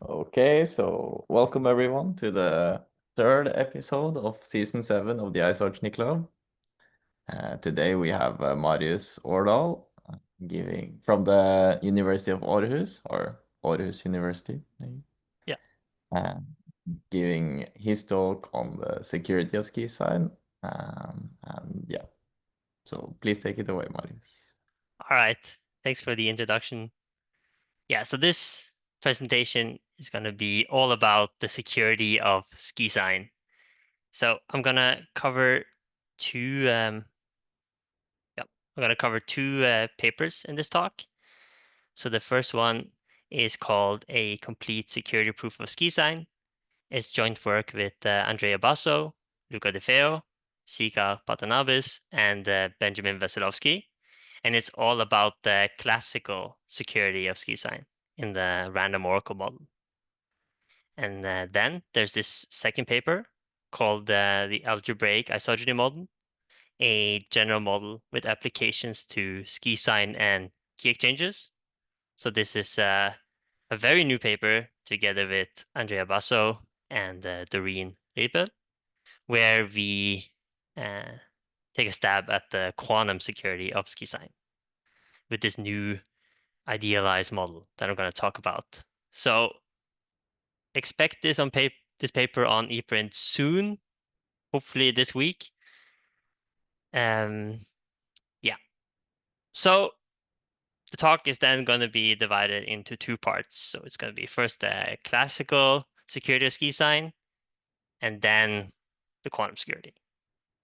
Okay, so welcome everyone to the third episode of season 7 of the Isogeny Club. Today we have Marius Årdal giving from the University of Aarhus or Aarhus University, maybe. Yeah. Uh, Giving his talk on the security of SQIsign. And yeah, so please take it away, Marius. All right. Thanks for the introduction. Yeah, so this presentation is going to be all about the security of SQIsign. So I'm going to cover two papers in this talk. So the first one is called A Complete Security Proof of SQIsign. It's joint work with Andrea Basso, Luca De Feo, Sika Patanabis, and Benjamin Veselovsky. And it's all about the classical security of SQIsign in the random oracle model. And then there's this second paper called the Algebraic isogeny model, a general model with applications to SQIsign and key exchanges. So this is a very new paper together with Andrea Basso and Doreen Riepel, where we take a stab at the quantum security of SQIsign with this new idealized model that I'm going to talk about. So expect this on this paper on ePrint soon, hopefully this week. Yeah. So the talk is then going to be divided into two parts. So it's going to be first the classical security of SQIsign, and then the quantum security.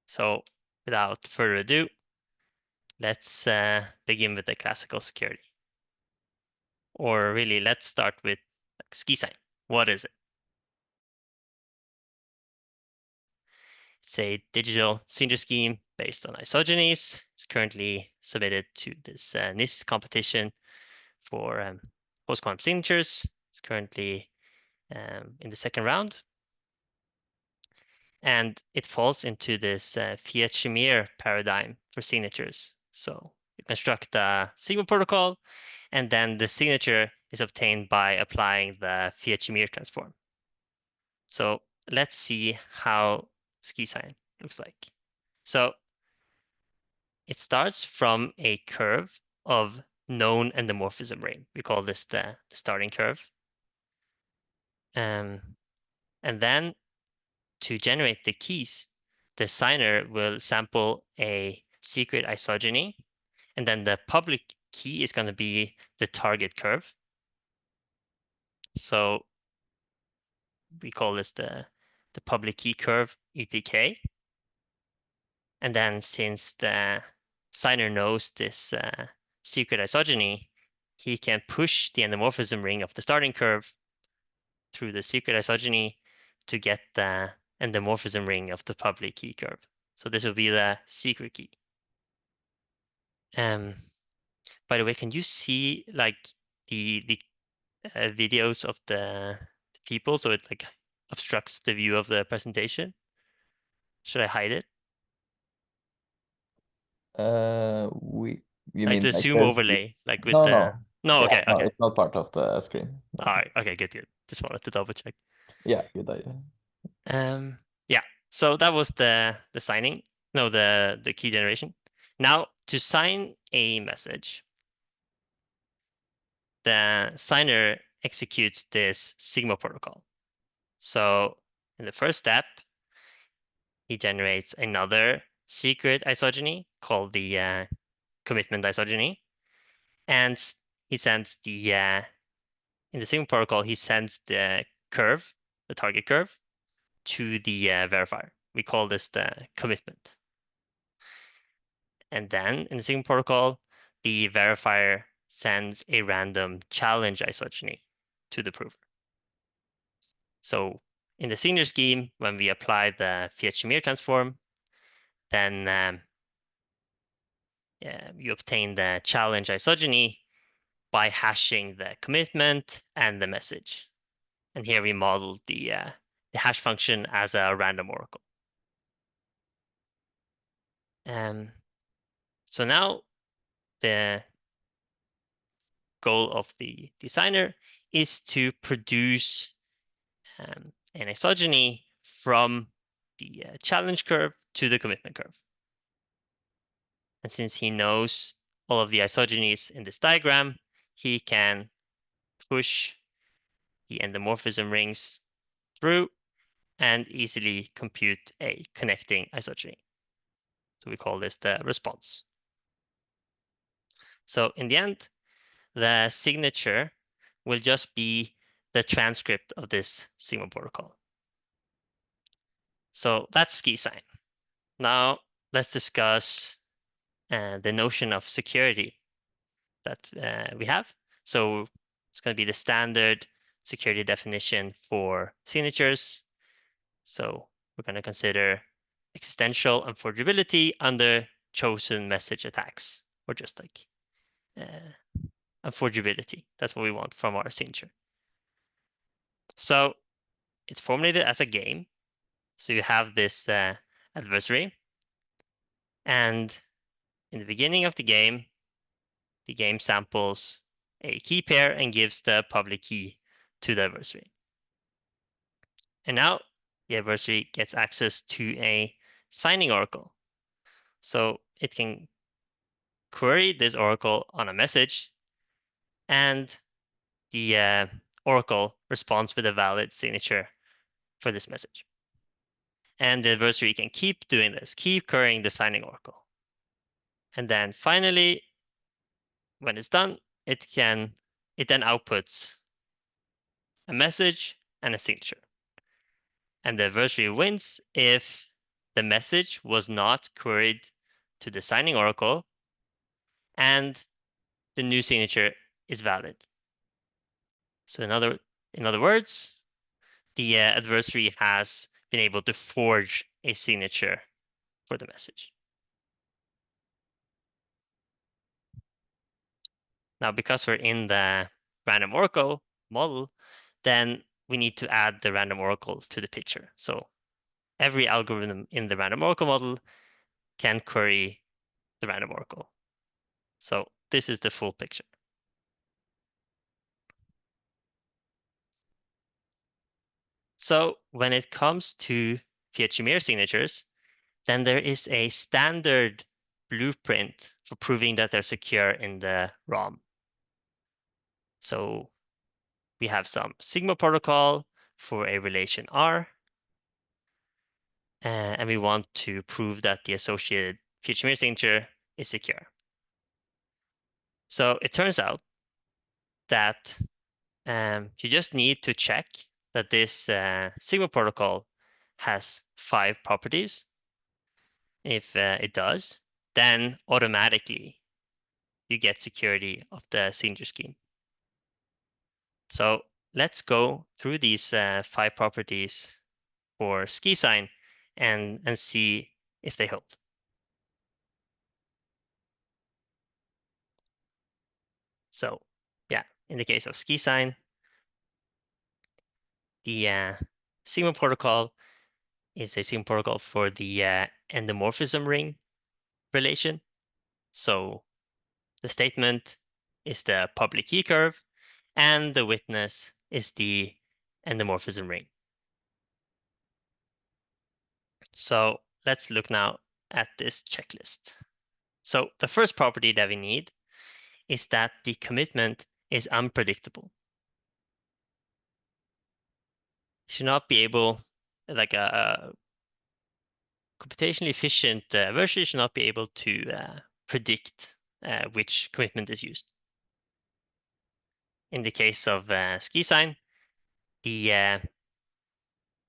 So without further ado, let's begin with the classical security. Or really, let's start with SQIsign. What is it? It's a digital signature scheme based on isogenies. It's currently submitted to this NIST competition for post-quantum signatures. It's currently in the second round. And it falls into this Fiat Shamir paradigm for signatures. So you construct a Sigma protocol, and then the signature is obtained by applying the Fiat Shamir transform. So let's see how SQIsign looks like. So it starts from a curve of known endomorphism ring. We call this the starting curve. And then to generate the keys, the signer will sample a secret isogeny, and then the public key is going to be the target curve. So we call this the public key curve, EPK. And then since the signer knows this secret isogeny, he can push the endomorphism ring of the starting curve through the secret isogeny to get the endomorphism ring of the public key curve. So this will be the secret key. By the way, can you see like the videos of the people so it like obstructs the view of the presentation? Should I hide it? You Like mean the like zoom there's overlay, like with no, the no. no, Yeah, okay, no, okay. it's not part of the screen. All right, okay, good. Just wanted to double check. Yeah, good idea. Yeah. So that was the signing. No, the key generation. Now to sign a message, the signer executes this Sigma protocol. So in the first step, he generates another secret isogeny called the commitment isogeny, and he sends the in the Sigma protocol he sends the curve, the target curve, to the verifier. We call this the commitment. And then in the Sigma protocol, the verifier sends a random challenge isogeny to the prover. So in the signature scheme, when we apply the Fiat Shamir transform, then you obtain the challenge isogeny by hashing the commitment and the message. And here we model the hash function as a random oracle. So now the goal of the designer is to produce an isogeny from the challenge curve to the commitment curve. And since he knows all of the isogenies in this diagram, he can push the endomorphism rings through and easily compute a connecting isogeny. So we call this the response. So in the end, the signature will just be the transcript of this Sigma protocol. So that's SQIsign. Now let's discuss the notion of security that we have. So it's going to be the standard security definition for signatures. So we're going to consider existential unforgeability under chosen message attacks, or just like unforgeability. That's what we want from our signature. So it's formulated as a game. So you have this adversary, and in the beginning of the game samples a key pair and gives the public key to the adversary. And now the adversary gets access to a signing oracle. So it can query this oracle on a message, and the oracle responds with a valid signature for this message. And the adversary can keep doing this, keep querying the signing oracle. And then finally, when it's done, it then outputs a message and a signature. And the adversary wins if the message was not queried to the signing oracle and the new signature is valid. So in other words, the adversary has been able to forge a signature for the message. Now, because we're in the random oracle model, then we need to add the random oracle to the picture. So every algorithm in the random oracle model can query the random oracle. So this is the full picture. So when it comes to Fiat Shamir signatures, then there is a standard blueprint for proving that they're secure in the ROM. So we have some Sigma protocol for a relation R, and we want to prove that the associated Fiat Shamir signature is secure. So it turns out that you just need to check that this Sigma protocol has 5 properties. If it does, then automatically you get security of the signature scheme. So let's go through these 5 properties for SQIsign and see if they hold. So yeah, in the case of SQIsign, the Sigma protocol is a Sigma protocol for the endomorphism ring relation. So the statement is the public key curve, and the witness is the endomorphism ring. So let's look now at this checklist. So the first property that we need is that the commitment is unpredictable. Should not be able, like a computationally efficient version should not be able to predict which commitment is used. In the case of SQIsign, the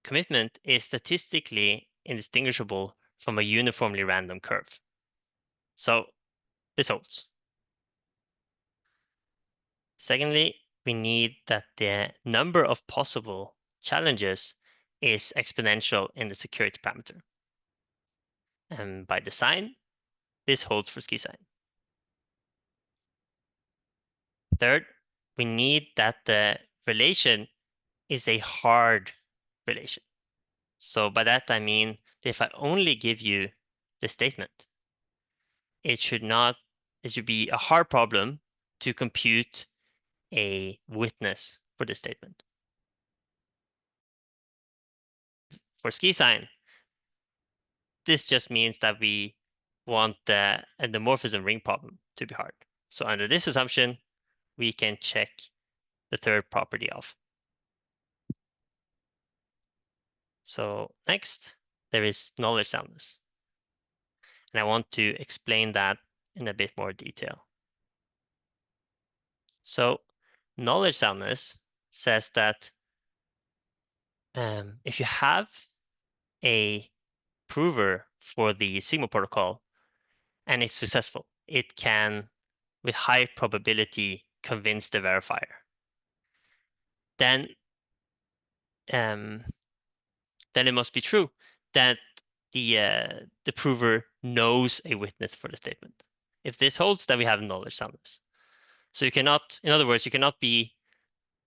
commitment is statistically indistinguishable from a uniformly random curve. So this holds. Secondly, we need that the number of possible challenges is exponential in the security parameter. And by design, this holds for SQIsign. Third, we need that the relation is a hard relation. So by that I mean that if I only give you the statement, it should be a hard problem to compute a witness for this statement. For SQIsign, this just means that we want the endomorphism ring problem to be hard. So under this assumption, we can check the third property off. So next, there is knowledge soundness. And I want to explain that in a bit more detail. So knowledge soundness says that if you have a prover for the Sigma protocol and it's successful, it can, with high probability, convince the verifier. Then it must be true that the prover knows a witness for the statement. If this holds, then we have knowledge soundness. So you cannot, in other words, you cannot be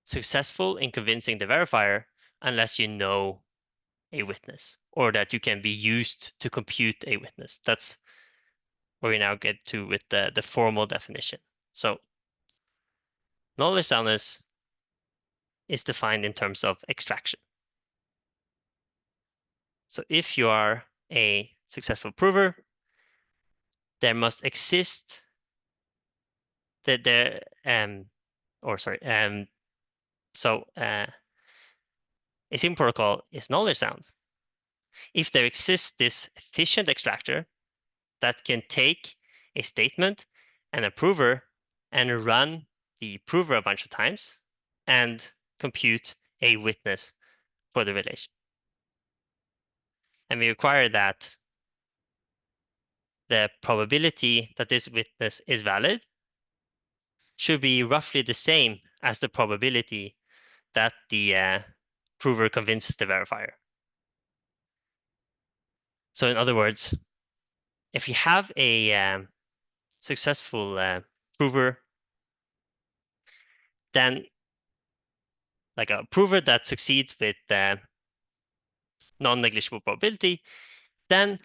successful in convincing the verifier unless you know a witness, or that you can be used to compute a witness. That's where we now get to with the formal definition. So knowledge soundness is defined in terms of extraction. So if you are a successful prover, there must exist that there a Sigma protocol is knowledge sound if there exists this efficient extractor that can take a statement and a prover and run the prover a bunch of times and compute a witness for the relation. And we require that the probability that this witness is valid should be roughly the same as the probability that the prover convinces the verifier. So in other words, if you have a successful prover, then like a prover that succeeds with non-negligible probability, then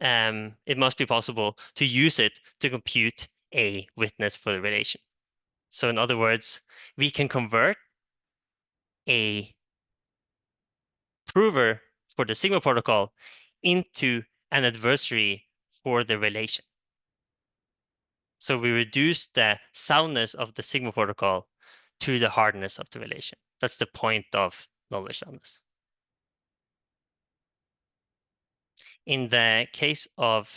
it must be possible to use it to compute a witness for the relation. So in other words, we can convert a prover for the Sigma protocol into an adversary for the relation. So we reduce the soundness of the Sigma protocol to the hardness of the relation. That's the point of knowledge soundness. In the case of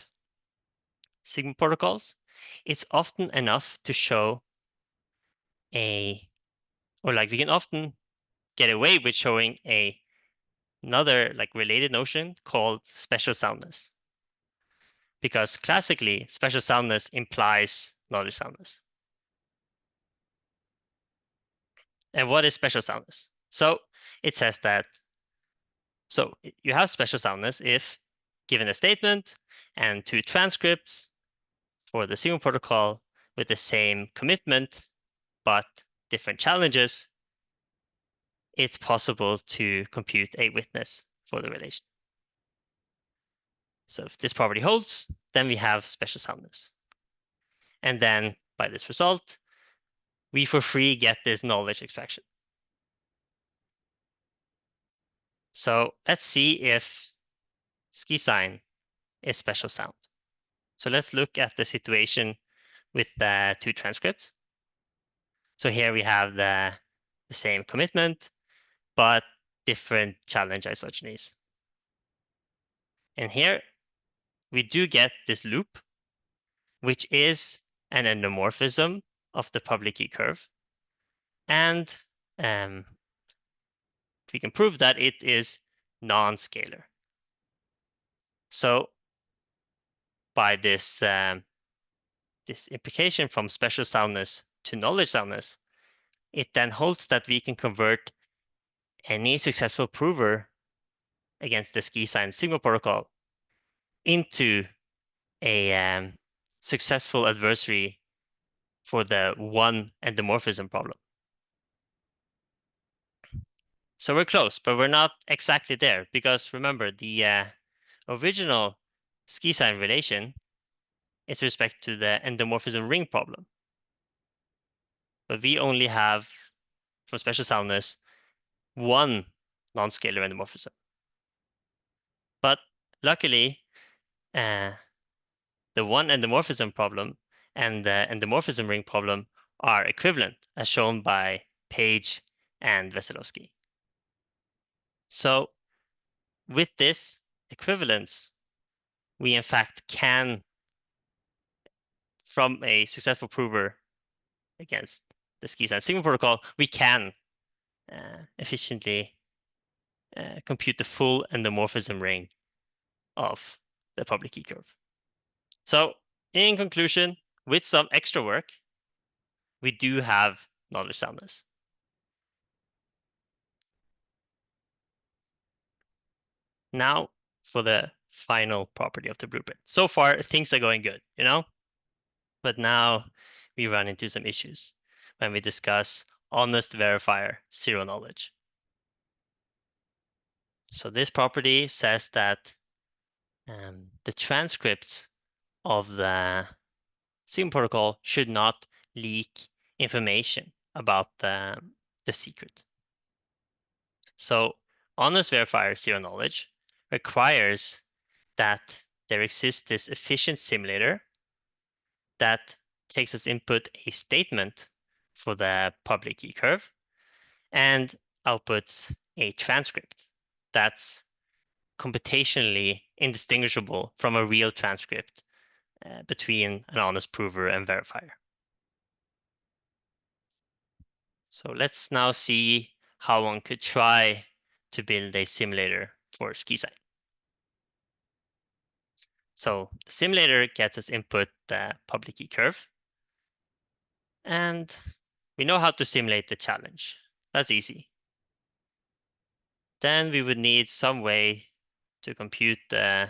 Sigma protocols, it's often enough to show we can often get away with showing another related notion called special soundness. Because classically, special soundness implies knowledge soundness. And what is special soundness? So it says that, so you have special soundness if given a statement and two transcripts for the Sigma protocol with the same commitment, but different challenges, it's possible to compute a witness for the relation. So if this property holds, then we have special soundness. And then by this result, we for free get this knowledge extraction. So let's see if SQIsign is special sound. So let's look at the situation with the two transcripts. So here we have the same commitment, but different challenge isogenies. And here we do get this loop, which is an endomorphism of the public key curve. And we can prove that it is non-scalar. So by this, this implication from special soundness to knowledge soundness, it then holds that we can convert any successful prover against the SQIsign Sigma protocol into a successful adversary for the one endomorphism problem. So we're close, but we're not exactly there because remember the original SQIsign relation is with respect to the endomorphism ring problem. but we only have, from special soundness, one non-scalar endomorphism. But luckily, the one endomorphism problem and the endomorphism ring problem are equivalent, as shown by Page and Veselowski. So with this equivalence, we in fact can, from a successful prover against the SQIsign Sigma protocol, we can efficiently compute the full endomorphism ring of the public key curve. So in conclusion, with some extra work, we do have knowledge soundness. Now for the final property of the blueprint. So far, things are going good, you know? But now we run into some issues when we discuss honest verifier zero knowledge. So this property says that the transcripts of the Sigma protocol should not leak information about the secret. So honest verifier zero knowledge requires that there exists this efficient simulator that takes as input a statement for the public key curve and outputs a transcript that's computationally indistinguishable from a real transcript between an honest prover and verifier. So let's now see how one could try to build a simulator for SQIsign. So the simulator gets as input the public key curve. And we know how to simulate the challenge. That's easy. Then we would need some way to compute the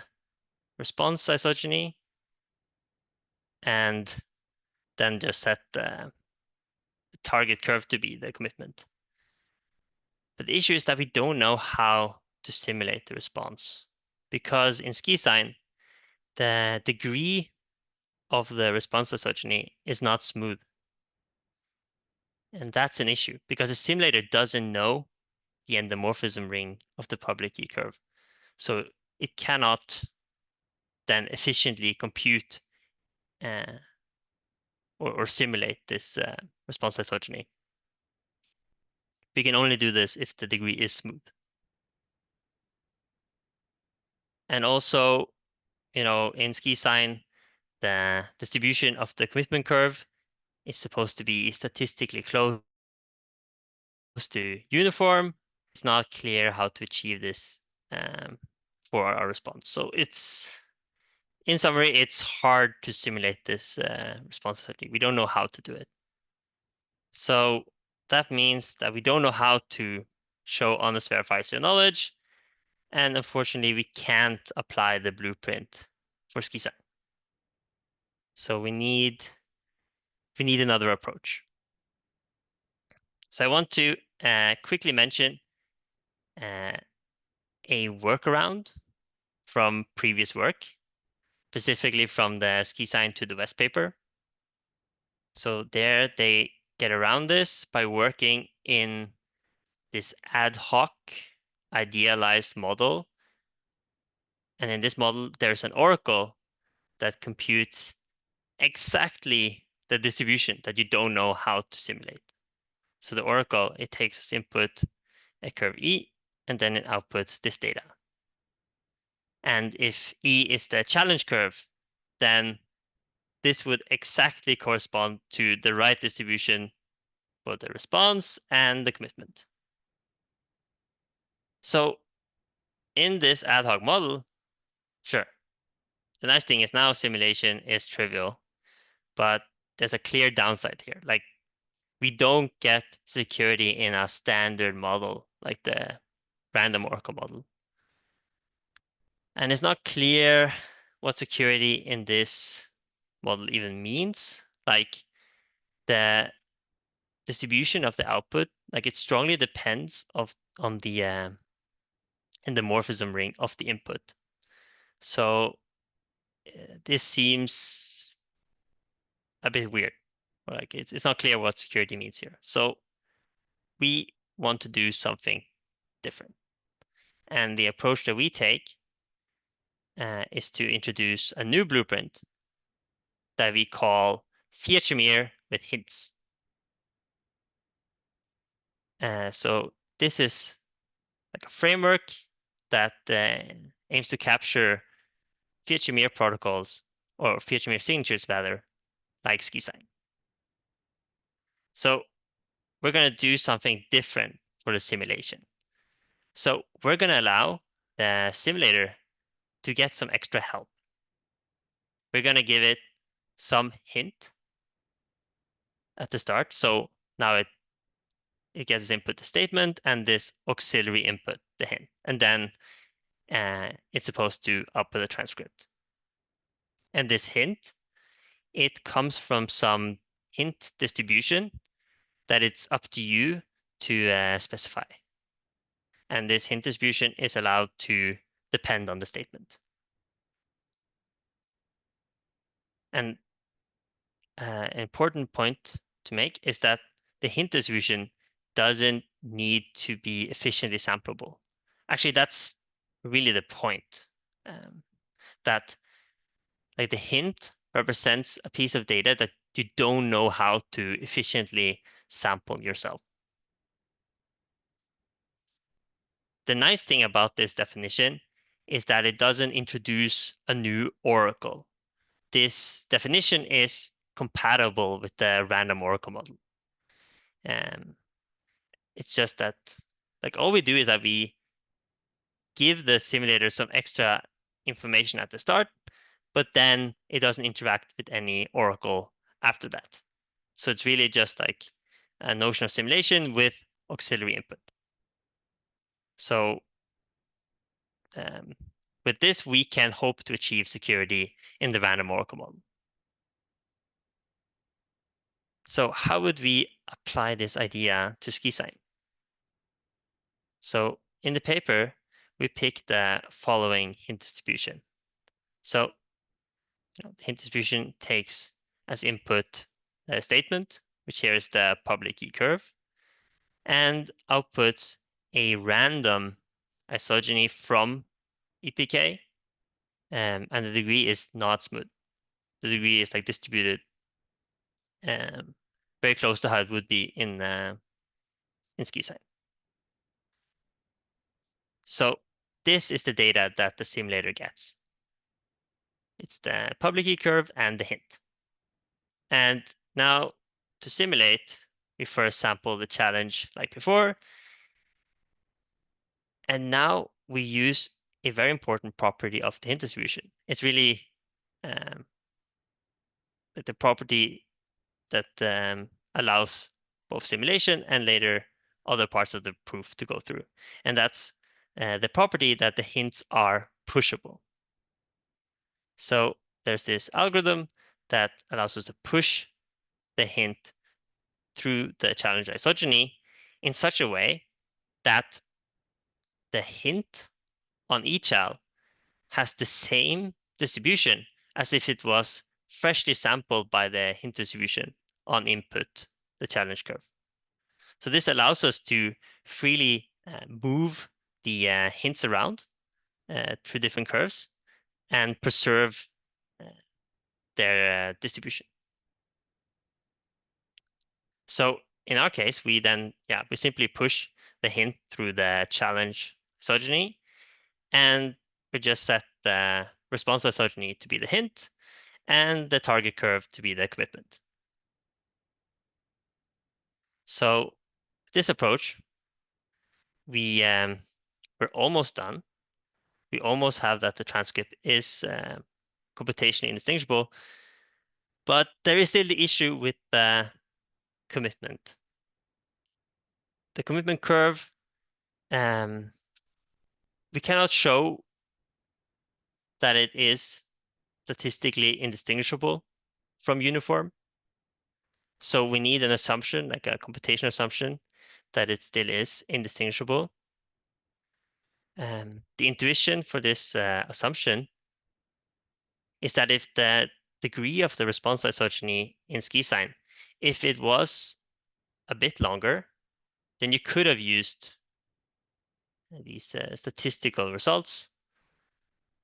response isogeny and then just set the target curve to be the commitment. But the issue is that we don't know how to simulate the response, because in SQIsign, the degree of the response isogeny is not smooth. And that's an issue because the simulator doesn't know the endomorphism ring of the public key curve. So it cannot then efficiently compute or simulate this response isogeny. We can only do this if the degree is smooth. And also, in SQIsign, the distribution of the commitment curve is supposed to be statistically close to uniform. It's not clear how to achieve this for our response. So in summary, it's hard to simulate this response isogeny. We don't know how to do it. So that means that we don't know how to show honest verifier zero knowledge. And unfortunately, we can't apply the blueprint for SQIsign. So we need another approach. So I want to quickly mention a workaround from previous work, specifically from the SQIsign to the West paper. So there they get around this by working in this ad hoc idealized model. And in this model, there's an oracle that computes exactly the distribution that you don't know how to simulate. So the oracle, it takes as input a curve E, and then it outputs this data. And if E is the challenge curve, then this would exactly correspond to the right distribution for the response and the commitment. So in this ad hoc model, sure, the nice thing is now simulation is trivial, but there's a clear downside here. Like, we don't get security in a standard model like the random oracle model. And it's not clear what security in this model even means. Like, the distribution of the output, like, it strongly depends on the endomorphism ring of the input. So this seems a bit weird. or like it's not clear what security means here. So we want to do something different. And the approach that we take is to introduce a new blueprint that we call Fiat Shamir with hints. So this is like a framework that aims to capture Fiat Shamir protocols, or Fiat Shamir signatures rather, like SQIsign. So we're going to do something different for the simulation. So we're going to allow the simulator to get some extra help. We're going to give it some hint at the start. So now it gets its input the statement and this auxiliary input, the hint. And then it's supposed to output a transcript. And this hint, it comes from some hint distribution that it's up to you to specify. And this hint distribution is allowed to depend on the statement. And an important point to make is that the hint distribution doesn't need to be efficiently sampleable. Actually, that's really the point. That like the hint represents a piece of data that you don't know how to efficiently sample yourself. The nice thing about this definition is that it doesn't introduce a new oracle. This definition is compatible with the random oracle model. It's just that like all we do is that we give the simulator some extra information at the start, but then it doesn't interact with any oracle after that. So it's really just like a notion of simulation with auxiliary input. So with this, we can hope to achieve security in the random oracle model. So how would we apply this idea to SQIsign? So in the paper, we picked the following hint distribution. So the hint distribution takes as input a statement, which here is the public key curve, and outputs a random isogeny from EPK, and the degree is not smooth. The degree is like distributed very close to how it would be in SQIsign. So this is the data that the simulator gets. It's the public key curve and the hint. And now to simulate, we first sample the challenge like before. And now we use a very important property of the hint distribution. It's really the property that allows both simulation and later other parts of the proof to go through. And that's the property that the hints are pushable. So there's this algorithm that allows us to push the hint through the challenge isogeny in such a way that the hint on each chal has the same distribution as if it was freshly sampled by the hint distribution on input, the challenge curve. So this allows us to freely move the hints around through different curves and preserve their distribution. So in our case, we simply push the hint through the challenge isogeny, and we just set the response isogeny to be the hint and the target curve to be the commitment. So this approach, we're almost done. We almost have that the transcript is computationally indistinguishable, but there is still the issue with the commitment. The commitment curve, we cannot show that it is statistically indistinguishable from uniform. So we need an assumption, like a computation assumption, that it still is indistinguishable. The intuition for this assumption is that if the degree of the response isogeny in SQIsign if it was a bit longer, then you could have used these statistical results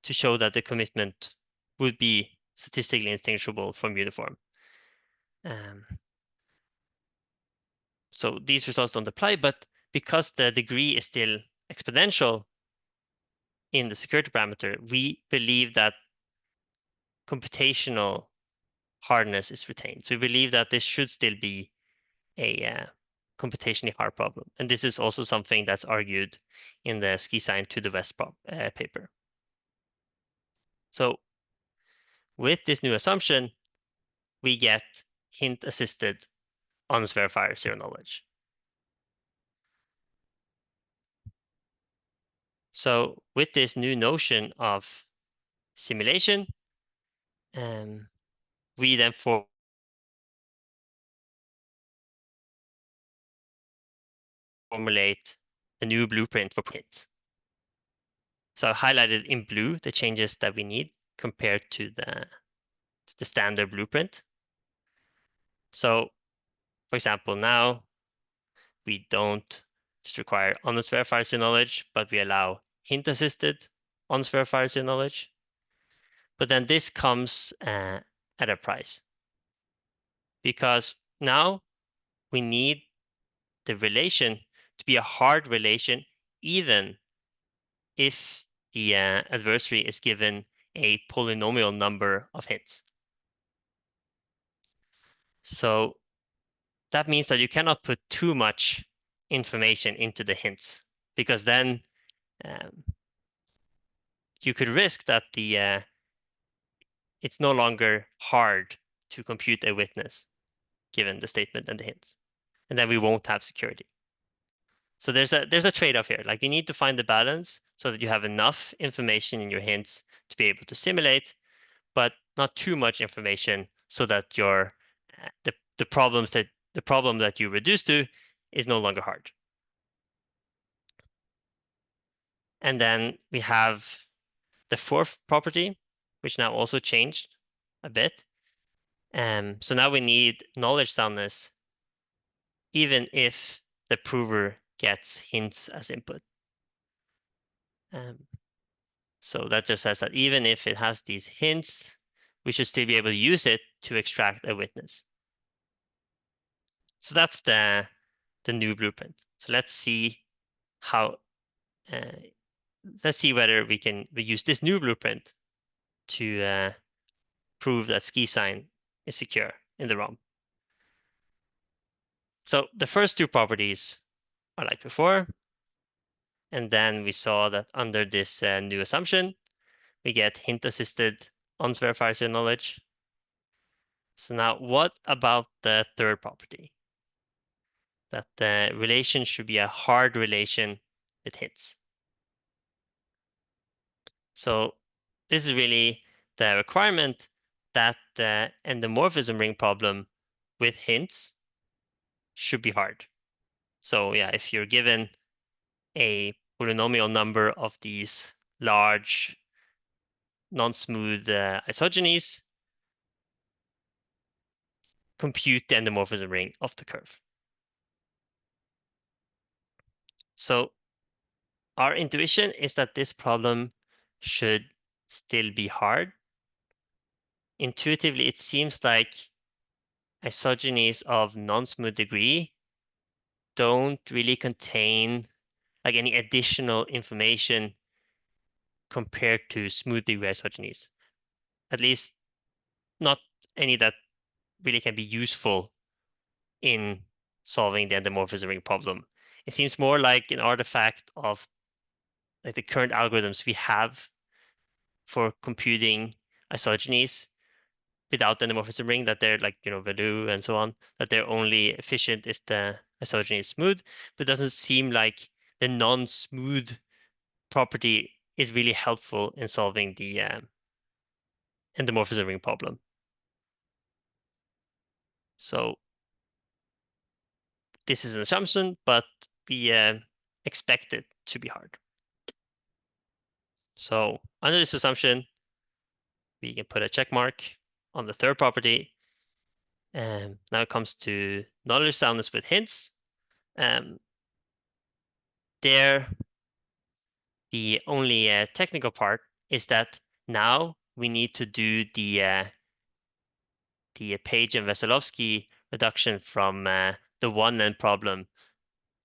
to show that the commitment would be statistically indistinguishable from uniform. So these results don't apply, but because the degree is still exponential in the security parameter, we believe that computational hardness is retained. So we believe that this should still be a computationally hard problem. And this is also something that's argued in the SQIsign to the West paper. So with this new assumption, we get hint-assisted honest verifier zero knowledge. So with this new notion of simulation, we then formulate a new blueprint for hints. So I highlighted in blue the changes that we need compared to the standard blueprint. So for example, now we don't just require honest verifier zero knowledge, but we allow hint-assisted honest verifier zero knowledge. But then this comes at a price, because now we need the relation to be a hard relation, even if the adversary is given a polynomial number of hints. So that means that you cannot put too much information into the hints, because then you could risk that it's no longer hard to compute a witness given the statement and the hints, and then we won't have security. So there's a trade-off here. Like, you need to find the balance so that you have enough information in your hints to be able to simulate, but not too much information so that your the problem that you reduce to is no longer hard. And then we have the fourth property, which now also changed a bit. So now we need knowledge soundness, even if the prover gets hints as input. So that just says that even if it has these hints, we should still be able to use it to extract a witness. So that's the new blueprint. So let's see how let's see whether we use this new blueprint to prove that SQIsign is secure in the ROM. So the first two properties are like before, and then we saw that under this new assumption, we get hint-assisted honest verifier zero knowledge. So now what about the third property? That the relation should be a hard relation with hints. So this is really the requirement that the endomorphism ring problem with hints should be hard. So yeah, if you're given a polynomial number of these large non-smooth isogenies, compute the endomorphism ring of the curve. So our intuition is that this problem should still be hard. Intuitively, it seems like isogenies of non-smooth degree don't really contain like any additional information compared to smooth degree isogenies. At least not any that really can be useful in solving the endomorphism ring problem. It seems more like an artifact of like the current algorithms we have for computing isogenies without the endomorphism ring, that they're like, Value and so on, that they're only efficient if the isogeny is smooth, but it doesn't seem like the non-smooth property is really helpful in solving the endomorphism ring problem. So this is an assumption, but we expect it to be hard. So under this assumption, we can put a check mark on the third property, Now it comes to knowledge soundness with hints. There, the only technical part is that now we need to do the Page and Veselovsky reduction from the one-end problem,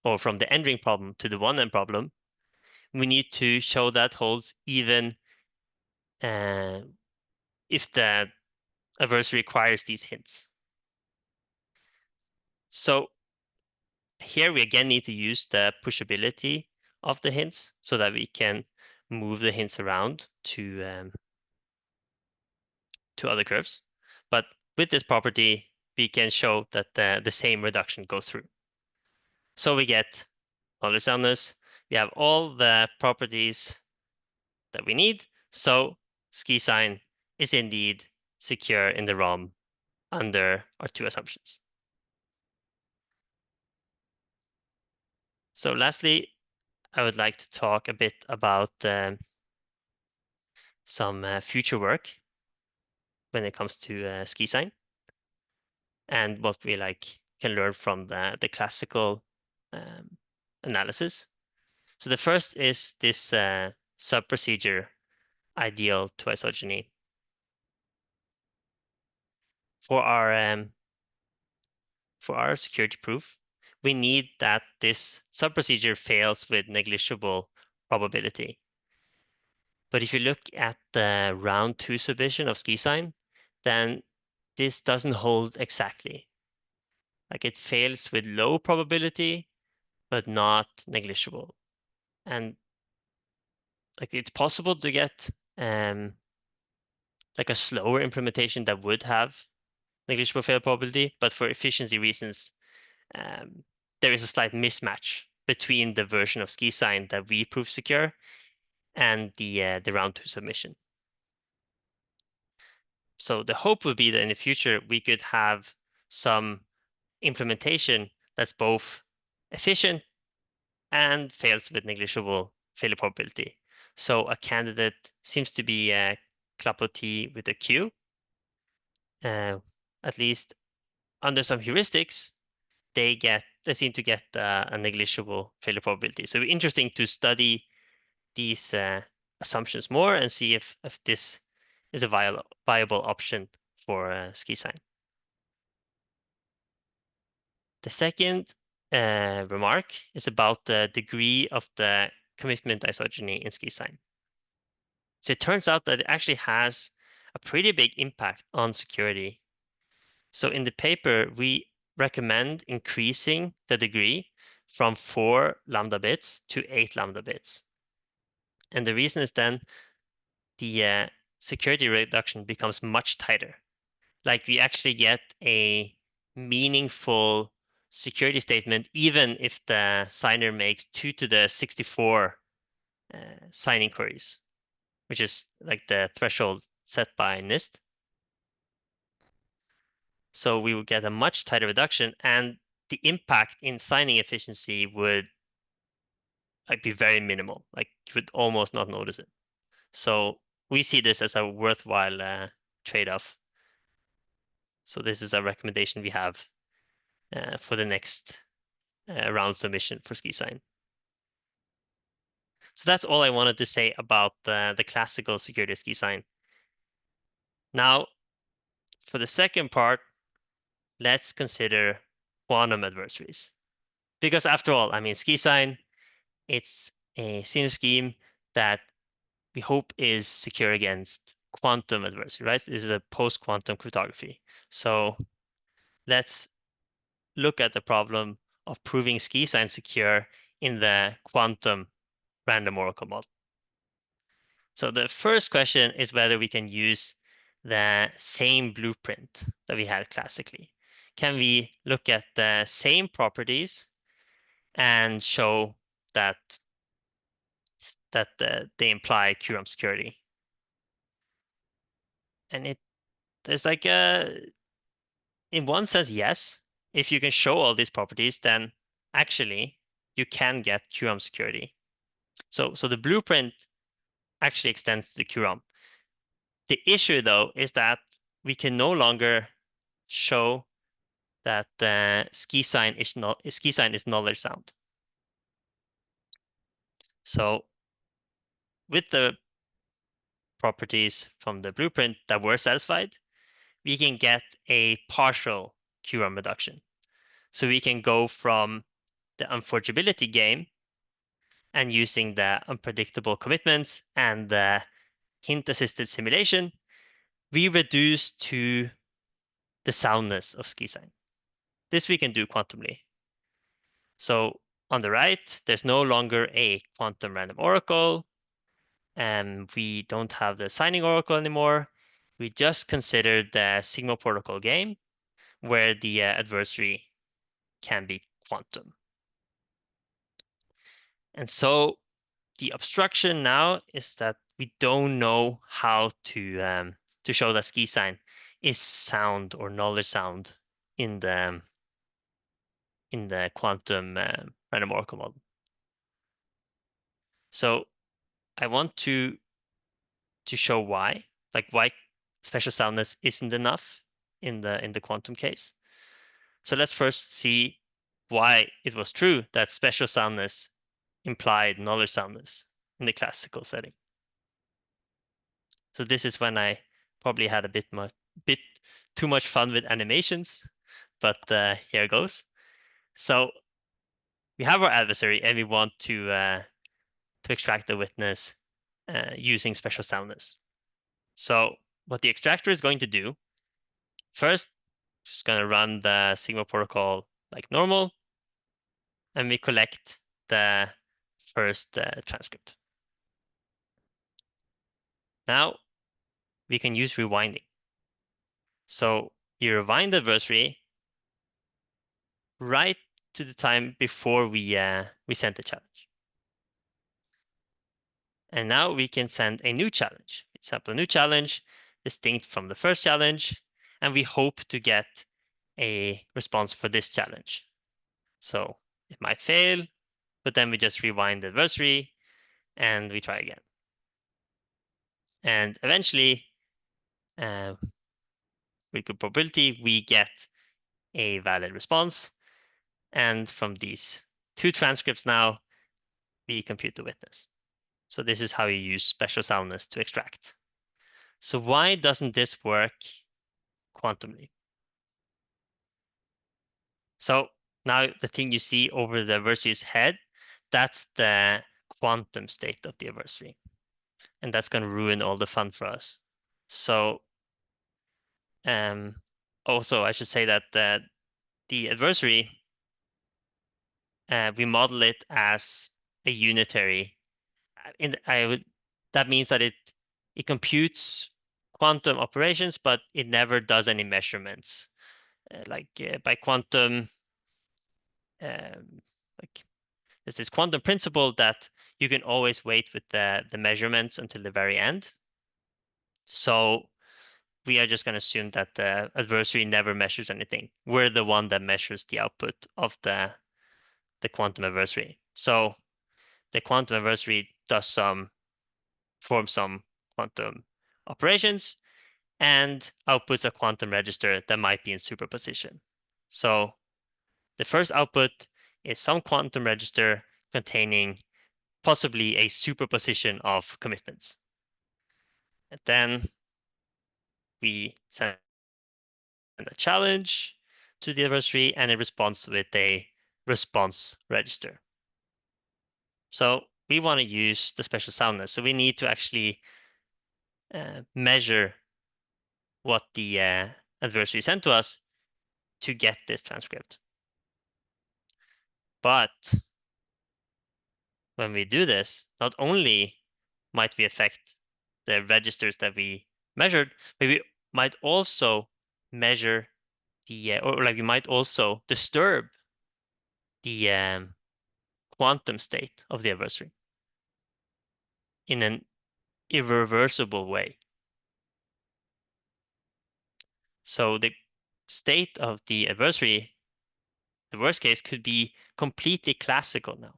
or from the end ring problem to the one-end problem. We need to show that holds even if the adversary requires these hints. So here we again need to use the pushability of the hints so that we can move the hints around to other curves. But with this property, we can show that the same reduction goes through. So we get knowledge soundness. We have all the properties that we need. So SQIsign is indeed secure in the ROM under our two assumptions. So lastly, I would like to talk a bit about some future work when it comes to SQIsign and what we can learn from the classical analysis. So the first is this sub-procedure ideal to isogeny. For our security proof, we need that this sub-procedure fails with negligible probability. But if you look at the round 2 submission of SQIsign, then this doesn't hold exactly. Like it fails with low probability, but not negligible. And like it's possible to get like a slower implementation that would have negligible fail probability, but for efficiency reasons, there is a slight mismatch between the version of SQIsign that we prove secure and the round 2 submission. So the hope would be that in the future we could have some implementation that's both efficient and fails with negligible failure probability. So a candidate seems to be Clapoty with a Q. At least under some heuristics, they seem to get a negligible failure probability. So it'd be interesting to study these assumptions more and see if this is a viable option for SQIsign. The second remark is about the degree of the commitment isogeny in SQIsign. So it turns out that it actually has a pretty big impact on security. So in the paper, we recommend increasing the degree from 4 lambda bits to 8 lambda bits. And the reason is then the security reduction becomes much tighter. Like we actually get a meaningful security statement, even if the signer makes 2 to the 64 signing queries, which is like the threshold set by NIST. So we would get a much tighter reduction, and the impact in signing efficiency would be very minimal. Like you would almost not notice it. So we see this as a worthwhile trade-off. So this is a recommendation we have for the next round submission for SQIsign. So that's all I wanted to say about the classical security SQIsign. Now, for the second part, let's consider quantum adversaries. Because after all, I mean, SQIsign, it's a SIN scheme that we hope is secure against quantum adversary, right? This is a post-quantum cryptography. So let's look at the problem of proving SQIsign secure in the quantum random oracle model. So the first question is whether we can use the same blueprint that we had classically. Can we look at the same properties and show that they imply QROM security? And there's like in one sense, yes. If you can show all these properties, then actually you can get QROM security. So the blueprint actually extends to QROM. The issue though is that we can no longer show that SQIsign is knowledge sound. So with the properties from the blueprint that were satisfied, we can get a partial QRAM reduction. So we can go from the unforgeability game and using the unpredictable commitments and the hint-assisted simulation, we reduce to the soundness of SQIsign. This we can do quantumly. So on the right, there's no longer a quantum random oracle, and we don't have the signing oracle anymore. We just consider the Sigma protocol game where the adversary can be quantum. And so the obstruction now is that we don't know how to show that SQIsign is sound or knowledge sound in the quantum random oracle model. So I want to show why special soundness isn't enough in the quantum case. So let's first see why it was true that special soundness implied knowledge soundness in the classical setting. So this is when I probably had a bit too much fun with animations, but here goes. So we have our adversary and we want to extract the witness using special soundness. So what the extractor is going to do, first, just going to run the Sigma protocol like normal, and we collect the first transcript. Now we can use rewinding. So you rewind the adversary right to the time before we sent the challenge. And now we can send a new challenge. We sample a new challenge distinct from the first challenge, and we hope to get a response for this challenge. So it might fail, but then we just rewind the adversary and we try again. And eventually, with good probability, we get a valid response. And from these two transcripts now, we compute the witness. So this is how you use special soundness to extract. So why doesn't this work quantumly? So now the thing you see over the adversary's head, that's the quantum state of the adversary. And that's going to ruin all the fun for us. So also, I should say that the adversary, we model it as a unitary. That means that it computes quantum operations, but it never does any measurements. By quantum, like there's this quantum principle that you can always wait with the measurements until the very end. So we are just going to assume that the adversary never measures anything. We're the one that measures the output of the quantum adversary. So the quantum adversary performs some quantum operations and outputs a quantum register that might be in superposition. So the first output is some quantum register containing possibly a superposition of commitments. And then we send a challenge to the adversary and it responds with a response register. So we want to use the special soundness. So we need to actually measure what the adversary sent to us to get this transcript. But when we do this, not only might we affect the registers that we measured, but we might also measure we might also disturb the quantum state of the adversary in an irreversible way. So the state of the adversary, the worst case, could be completely classical now.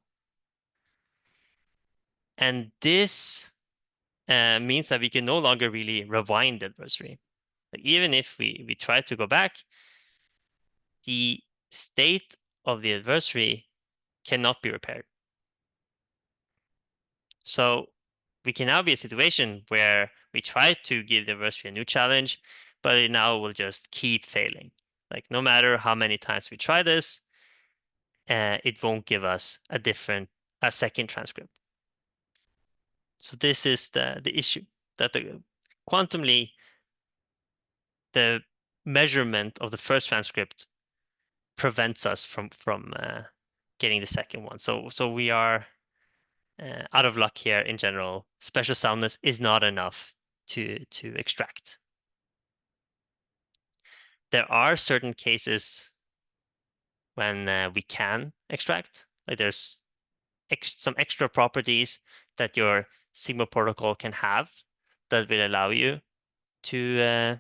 And this means that we can no longer really rewind the adversary. Like even if we try to go back, the state of the adversary cannot be repaired. So we can now be a situation where we try to give the adversary a new challenge, but it now will just keep failing. Like no matter how many times we try this, it won't give us a second transcript. So this is the issue, that quantumly, the measurement of the first transcript prevents us from getting the second one. So we are out of luck here in general. Special soundness is not enough to extract. There are certain cases when we can extract. Like there's some extra properties that your Sigma protocol can have that will allow you to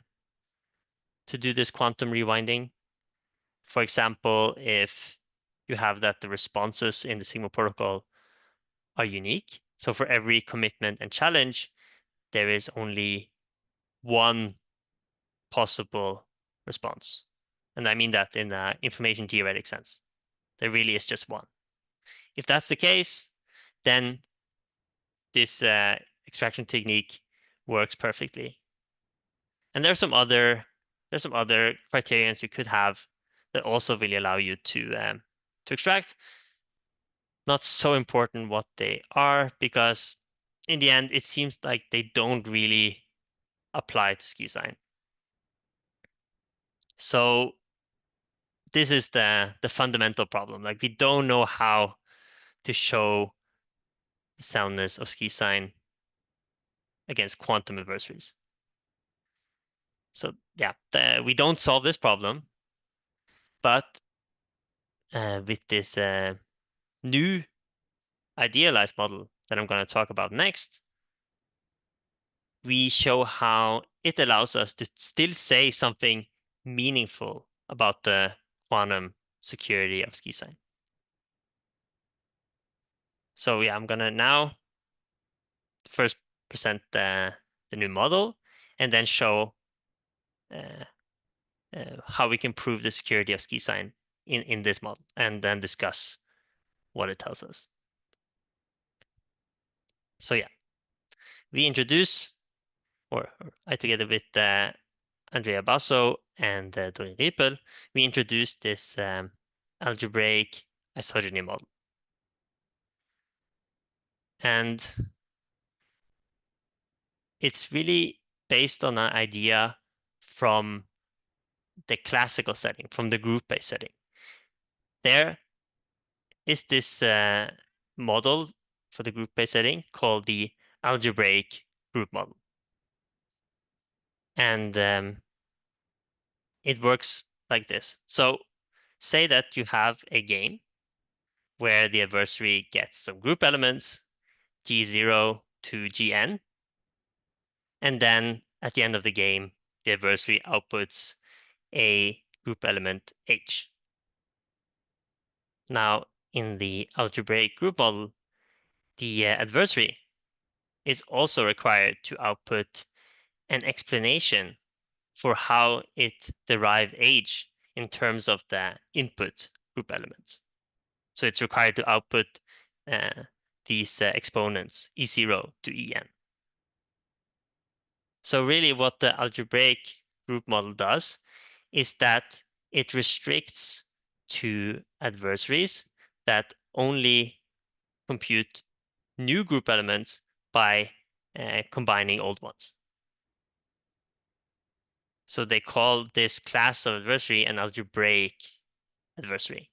do this quantum rewinding. For example, if you have that the responses in the Sigma protocol are unique. So for every commitment and challenge, there is only one possible response. And I mean that in an information theoretic sense. There really is just one. If that's the case, then this extraction technique works perfectly. And there's some other criterions you could have that also will allow you to extract. Not so important what they are, because in the end, it seems like they don't really apply to SQIsign. So this is the fundamental problem. Like we don't know how to show the soundness of SQIsign against quantum adversaries. So yeah, we don't solve this problem, but with this new idealized model that I'm going to talk about next, we show how it allows us to still say something meaningful about the quantum security of SQIsign. So yeah, I'm gonna now first present the new model and then show how we can prove the security of SQIsign in this model, and then discuss what it tells us. So yeah, we introduce, or I together with Andrea Basso and Doreen Riepel, we introduced this algebraic isogeny model. And it's really based on an idea from the classical setting, from the group-based setting. There is this model for the group-based setting called the algebraic group model. And it works like this. So say that you have a game where the adversary gets some group elements, G0 to Gn, and then at the end of the game, the adversary outputs a group element H. Now, in the algebraic group model, the adversary is also required to output an explanation for how it derived H in terms of the input group elements. So it's required to output these exponents E0 to En. So really what the algebraic group model does is that it restricts to adversaries that only compute new group elements by combining old ones. So they call this class of adversary an algebraic adversary.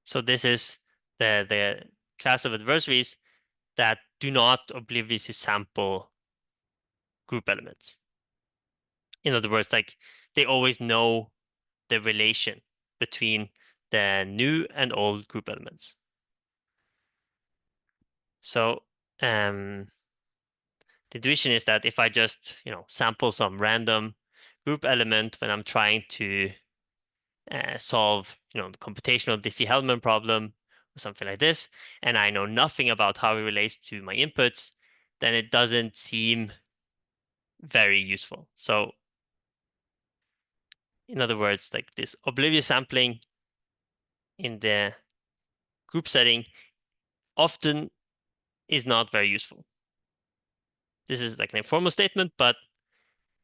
So this is the class of adversaries that do not obliviously sample group elements. In other words, like they always know the relation between the new and old group elements. So the intuition is that if I just sample some random group element when I'm trying to solve the computational Diffie-Hellman problem or something like this, and I know nothing about how it relates to my inputs, then it doesn't seem very useful. So In other words, like this oblivious sampling in the group setting often is not very useful. This is like an informal statement, but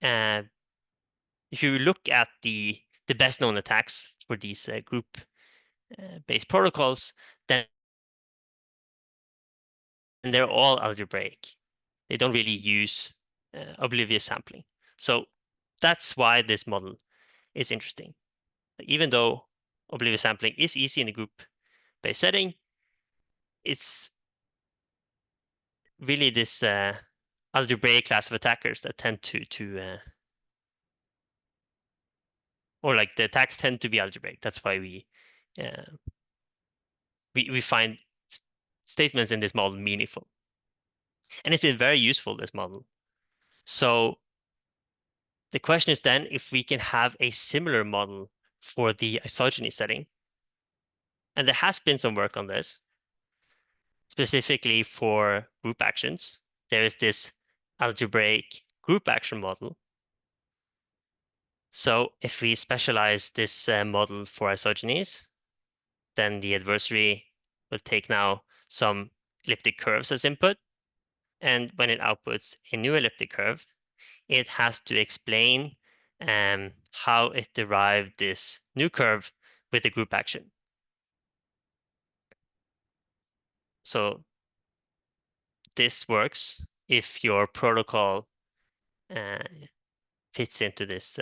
if you look at the best known attacks for these group based protocols, then they're all algebraic. They don't really use oblivious sampling. So that's why this model is interesting. Even though oblivious sampling is easy in a group-based setting, it's really this algebraic class of attackers that tend to or like the attacks tend to be algebraic. That's why we find statements in this model meaningful. And it's been very useful, this model. So the question is then if we can have a similar model for the isogeny setting. And there has been some work on this, specifically for group actions. There is this algebraic group action model. So if we specialize this model for isogenies, then the adversary will take now some elliptic curves as input. And when it outputs a new elliptic curve, it has to explain how it derived this new curve with the group action. So this works if your protocol fits into this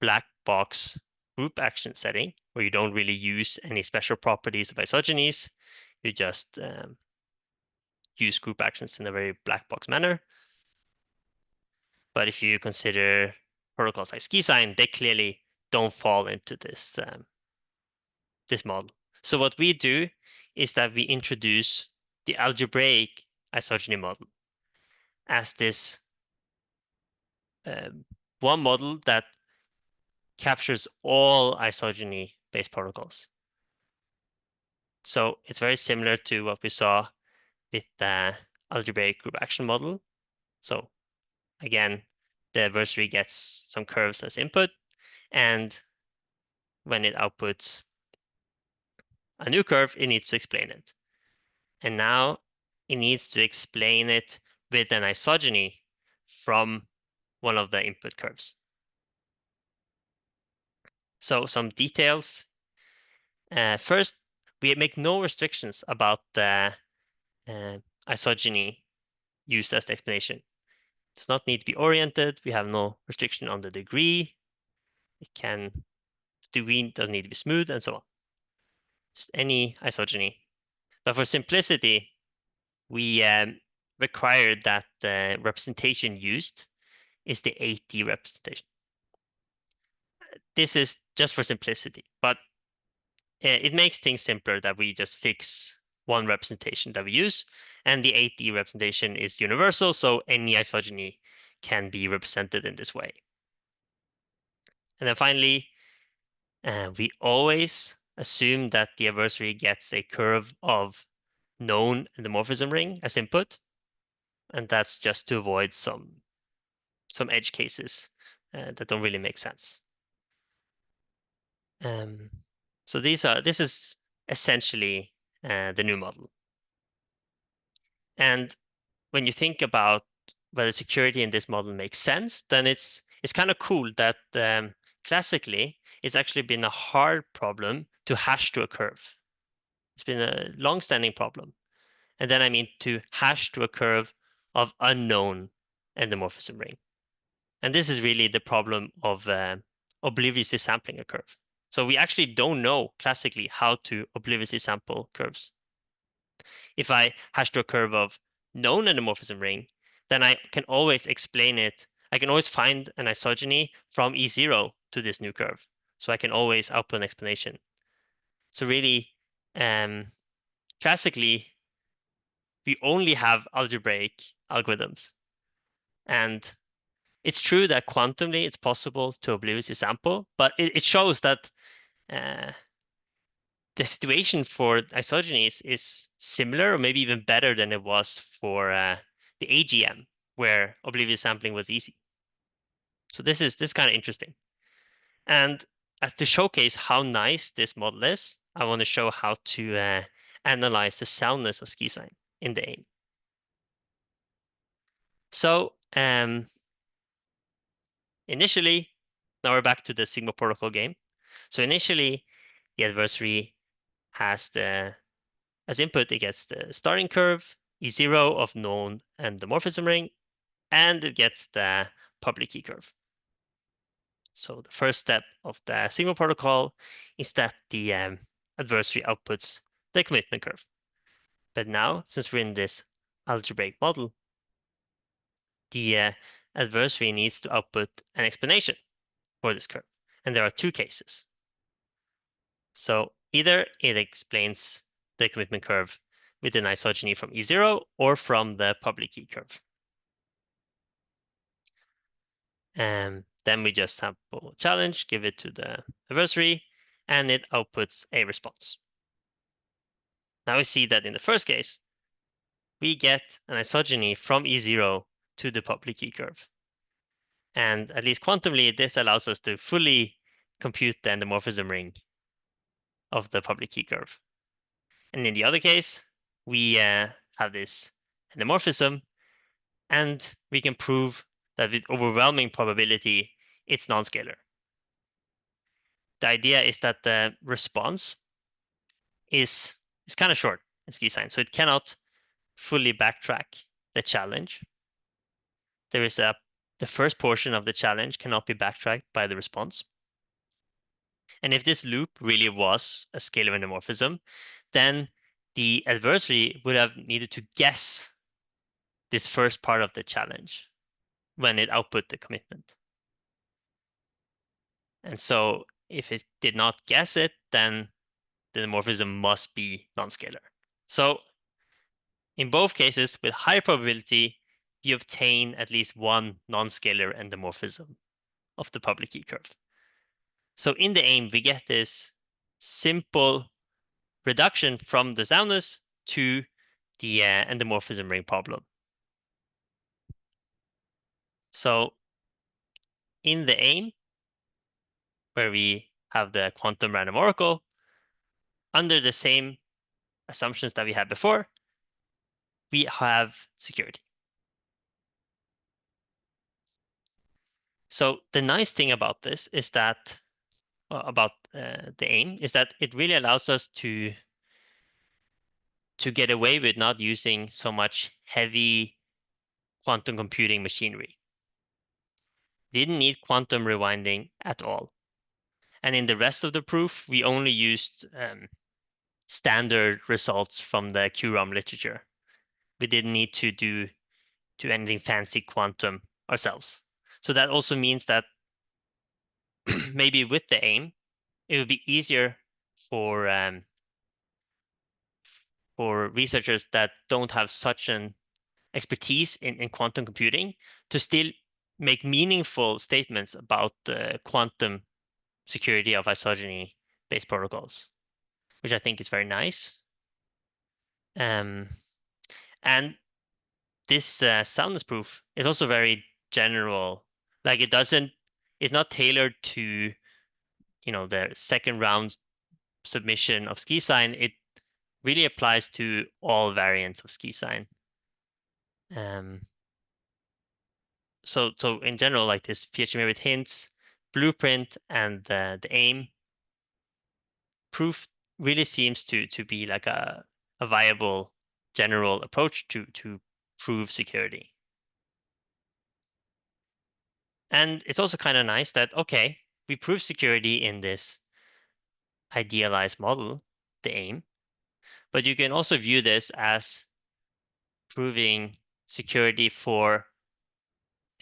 black box group action setting, where you don't really use any special properties of isogenies. You just use group actions in a very black box manner. But if you consider protocols like SQIsign, they clearly don't fall into this this model. So what we do is that we introduce the algebraic isogeny model as this one model that captures all isogeny-based protocols. So it's very similar to what we saw with the algebraic group action model. So again, the adversary gets some curves as input, and when it outputs a new curve, it needs to explain it. And now it needs to explain it with an isogeny from one of the input curves. So some details. First, we make no restrictions about the isogeny used as the explanation. It does not need to be oriented. We have no restriction on the degree. The degree doesn't need to be smooth and so on. Just any isogeny. But for simplicity, we required that the representation used is the 8D representation. This is just for simplicity, but it makes things simpler that we just fix one representation that we use, and the 8D representation is universal, so any isogeny can be represented in this way. And then finally, we always assume that the adversary gets a curve of known endomorphism ring as input, and that's just to avoid some edge cases that don't really make sense. So this is essentially the new model. And when you think about whether security in this model makes sense, then it's kind of cool that classically it's actually been a hard problem to hash to a curve. It's been a long-standing problem. And then I mean to hash to a curve of unknown endomorphism ring. And this is really the problem of obliviously sampling a curve. So we actually don't know classically how to obliviously sample curves. If I hash to a curve of known endomorphism ring, then I can always explain it. I can always find an isogeny from E0 to this new curve. So I can always output an explanation. So really, classically, we only have algebraic algorithms. And it's true that quantumly it's possible to obliviously sample, but it shows that the situation for isogenies is similar or maybe even better than it was for the AGM, where oblivious sampling was easy. So this is kind of interesting. And as to showcase how nice this model is, I want to show how to analyze the soundness of SQIsign in the aim. So initially, now we're back to the Sigma protocol game. So initially, the adversary has as input, it gets the starting curve, E0 of known endomorphism ring, and it gets the public key curve. So the first step of the Sigma protocol is that the adversary outputs the commitment curve. But now, since we're in this algebraic model, the adversary needs to output an explanation for this curve. And there are two cases. So either it explains the commitment curve with an isogeny from E0 or from the public key curve. And then we just sample challenge, give it to the adversary, and it outputs a response. Now we see that in the first case, we get an isogeny from E0 to the public key curve. And at least quantumly, this allows us to fully compute the endomorphism ring of the public key curve. And in the other case, we have this endomorphism, and we can prove that with overwhelming probability, it's non-scalar. The idea is that the response is kind of short in SQIsign, so it cannot fully backtrack the challenge. There is the first portion of the challenge cannot be backtracked by the response. And if this loop really was a scalar endomorphism, then the adversary would have needed to guess this first part of the challenge when it output the commitment. And so if it did not guess it, then the endomorphism must be non-scalar. So in both cases, with high probability, you obtain at least one non-scalar endomorphism of the public key curve. So in the aim, we get this simple reduction from the soundness to the endomorphism ring problem. So in the aim, where we have the quantum random oracle, under the same assumptions that we had before, we have security. So the nice thing about this is that, about the aim, is that it really allows us to get away with not using so much heavy quantum computing machinery. Didn't need quantum rewinding at all. And in the rest of the proof, we only used standard results from the QROM literature. We didn't need to do anything fancy quantum ourselves. So that also means that maybe with the aim, it would be easier for researchers that don't have such an expertise in quantum computing to still make meaningful statements about the quantum security of isogeny-based protocols, which I think is very nice. And this soundness proof is also very general. Like it's not tailored to, the second round submission of SQIsign. It really applies to all variants of SQIsign. So in general, like this Fiat Shamir with hints, blueprint, and the aim proof really seems to be like a viable general approach to prove security. And it's also kind of nice that, okay, we prove security in this idealized model, the aim, but you can also view this as proving security for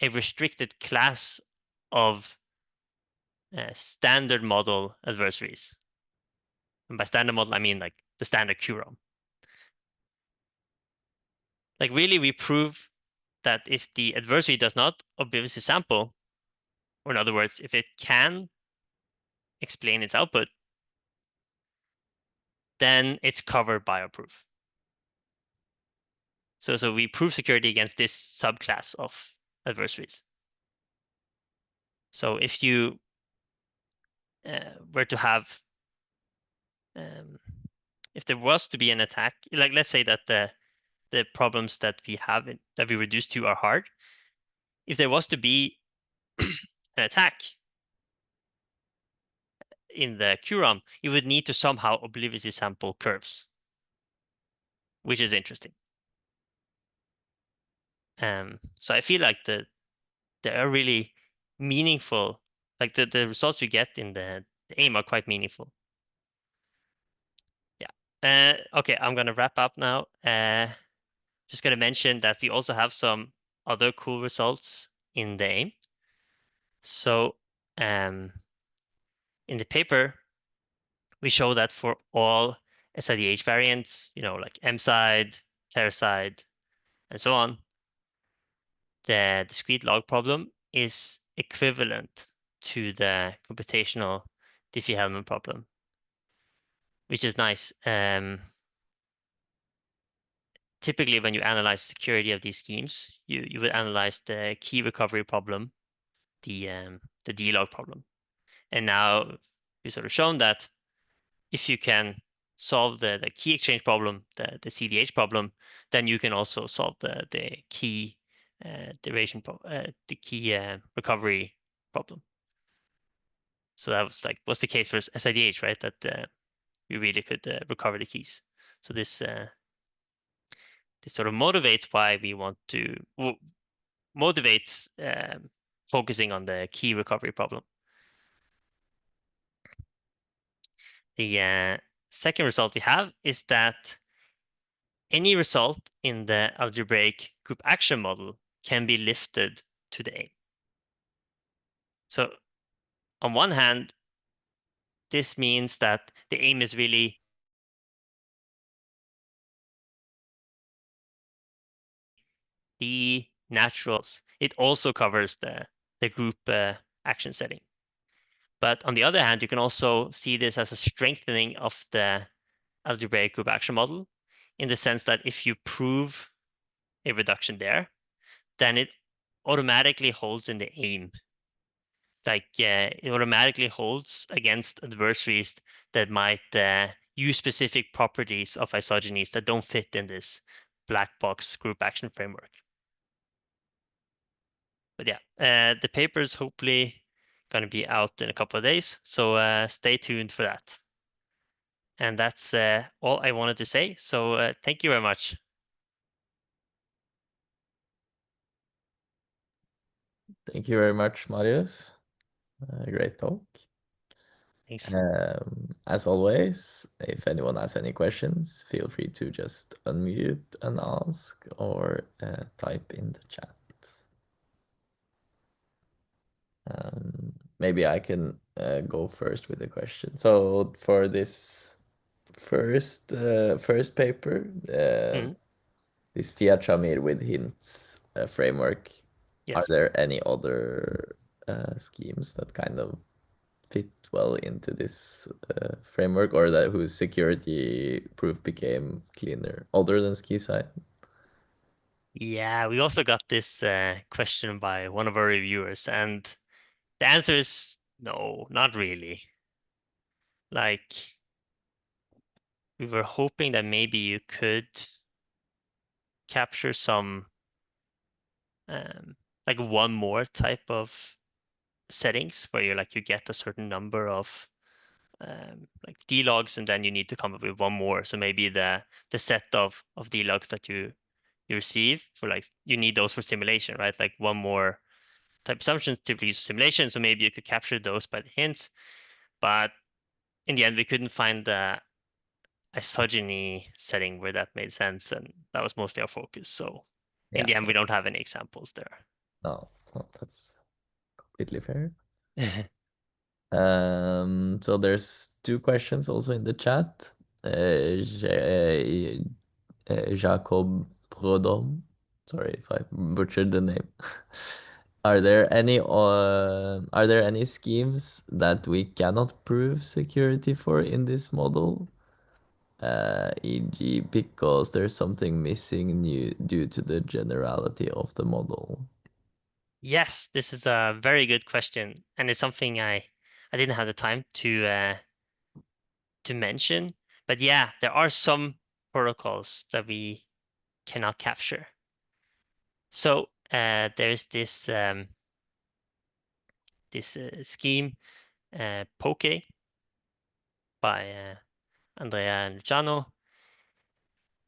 a restricted class of standard model adversaries. And by standard model, I mean like the standard QROM. Like really, we prove that if the adversary does not obviously sample, or in other words, if it can explain its output, then it's covered by our proof. So we prove security against this subclass of adversaries. So if you were to have, if there was to be an attack, like let's say that the problems that we have that we reduce to are hard. If there was to be an attack in the QROM, you would need to somehow obliviously sample curves, which is interesting. So I feel like they are really meaningful. Like the results we get in the AIM are quite meaningful. Yeah. Okay, I'm gonna wrap up now. Just gonna mention that we also have some other cool results in the AIM. So in the paper, we show that for all SIDH variants, like M-side, ter-side, and so on, the discrete log problem is equivalent to the computational Diffie-Hellman problem, which is nice. Typically, when you analyze security of these schemes, you would analyze the key recovery problem, the D-log problem. And now we've sort of shown that if you can solve the key exchange problem, the CDH problem, then you can also solve the key duration the key recovery problem. So that was the case for SIDH, right? That we really could recover the keys. So this sort of motivates why we want to motivates focusing on the key recovery problem. The second result we have is that any result in the algebraic group action model can be lifted to the AIM. So on one hand, this means that the AIM is really the naturals. It also covers the group action setting. But on the other hand, you can also see this as a strengthening of the algebraic group action model, in the sense that if you prove a reduction there, then it automatically holds in the AIM. Like it automatically holds against adversaries that might use specific properties of isogenies that don't fit in this black box group action framework. But yeah, the paper is hopefully going to be out in a couple of days, so stay tuned for that. And that's all I wanted to say. So thank you very much. Thank you very much, Marius. Great talk. Thanks. As always, if anyone has any questions, feel free to just unmute and ask or type in the chat. Maybe I can go first with the question. So for this first paper, this Fiat Shamir with hints framework, are Yes. there any other schemes that kind of fit well into this framework, or that whose security proof became cleaner, other than SQIsign? Yeah, we also got this question by one of our reviewers, and the answer is no, not really. Like, we were hoping that maybe you could capture some, like one more type of settings where you get a certain number of like D-logs, and then you need to come up with one more. So maybe the set of D-logs that you receive for, like, you need those for simulation, right? Like one more type assumptions to use simulation. So maybe you could capture those by the hints, but in the end, we couldn't find the isogeny setting where that made sense, and that was mostly our focus. So in Yeah, the end, we don't have any examples there. no, that's completely fair. So there's two questions also in the chat. Jacob Prodom, sorry if I butchered the name. Are there any schemes that we cannot prove security for in this model? E.g., because there's something missing due to the generality of the model. Yes, this is a very good question, and it's something I I didn't have the time to mention. But yeah, there are some protocols that we cannot capture. So there's this scheme, Poke, by Andrea and Luciano,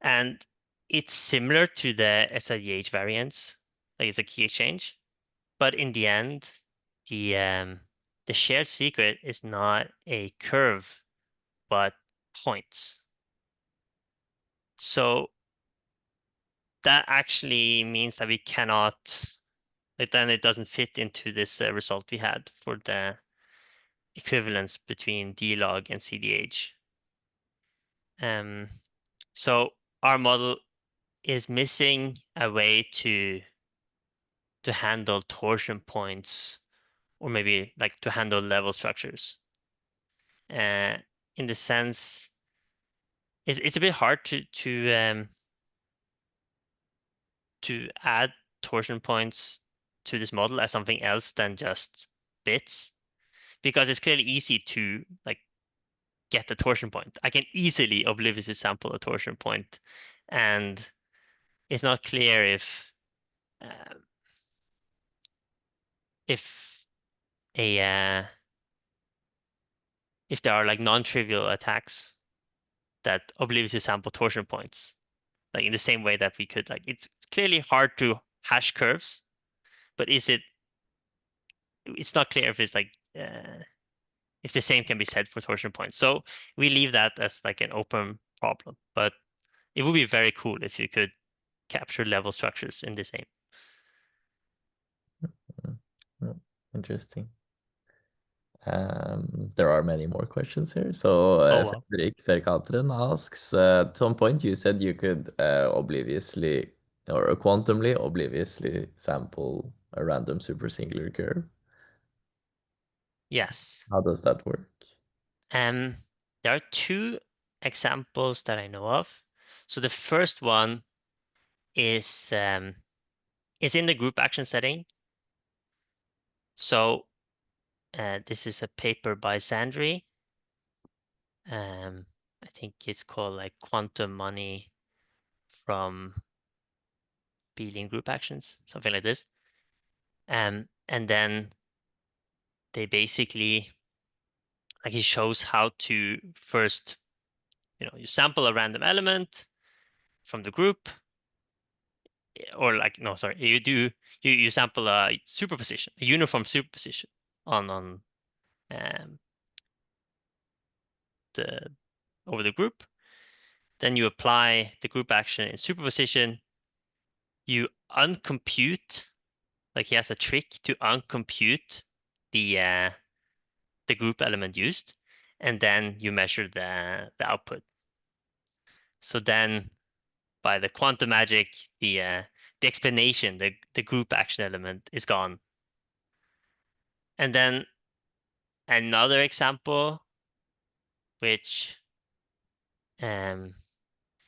and it's similar to the SIDH variants, like it's a key exchange, but in the end, the shared secret is not a curve, but points. So that actually means that we cannot, like, then it doesn't fit into this result we had for the equivalence between D-log and CDH. So our model is missing a way to handle torsion points, or maybe like to handle level structures. In the sense, it's a bit hard to add torsion points to this model as something else than just bits, because it's clearly easy to like get the torsion point. I can easily obliviously sample a torsion point, and it's not clear uh, if if there are like non-trivial attacks that obliviously sample torsion points, like in the same way that we could, like, it's clearly hard to hash curves, but it's not clear if it's like if the same can be said for torsion points. So we leave that as like an open problem, but it would be very cool if you could capture level structures in the same. Interesting. There are many more questions here. So Oh wow. Fredrik Verkateren asks, at some point you said you could obliviously or quantumly obliviously sample a random supersingular curve. Yes. How does that work? There are two examples that I know of. So the first one is in the group action setting. So this is a paper by Sandry. I think it's called like quantum money from Bealing group actions, something like this. And then they basically, like, he shows how to first, you sample a random element from the group, or like, no, sorry, you sample a superposition, a uniform superposition on the over the group. Then you apply the group action in superposition. You uncompute, like he has a trick to uncompute the group element used, and then you measure the output. So then by the quantum magic, the explanation, the group action element is gone. And then another example, which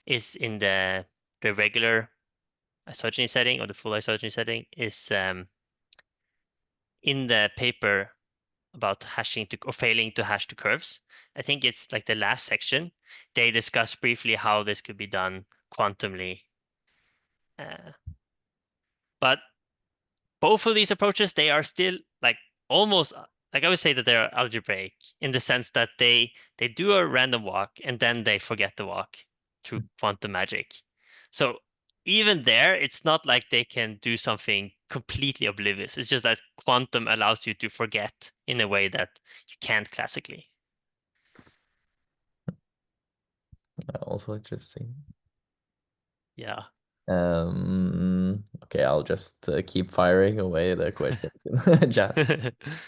is in the regular isogeny setting, or the full isogeny setting, is in the paper about hashing to, or failing to hash to curves. I think it's like the last section. They discuss briefly how this could be done quantumly. But both of these approaches, they are still like almost, like, I would say that they're algebraic in the sense that they do a random walk and then they forget the walk through quantum magic. So even there, it's not like they can do something completely oblivious. It's just that quantum allows you to forget in a way that you can't classically. Also interesting. Yeah. Okay, I'll just keep firing away the questions in chat.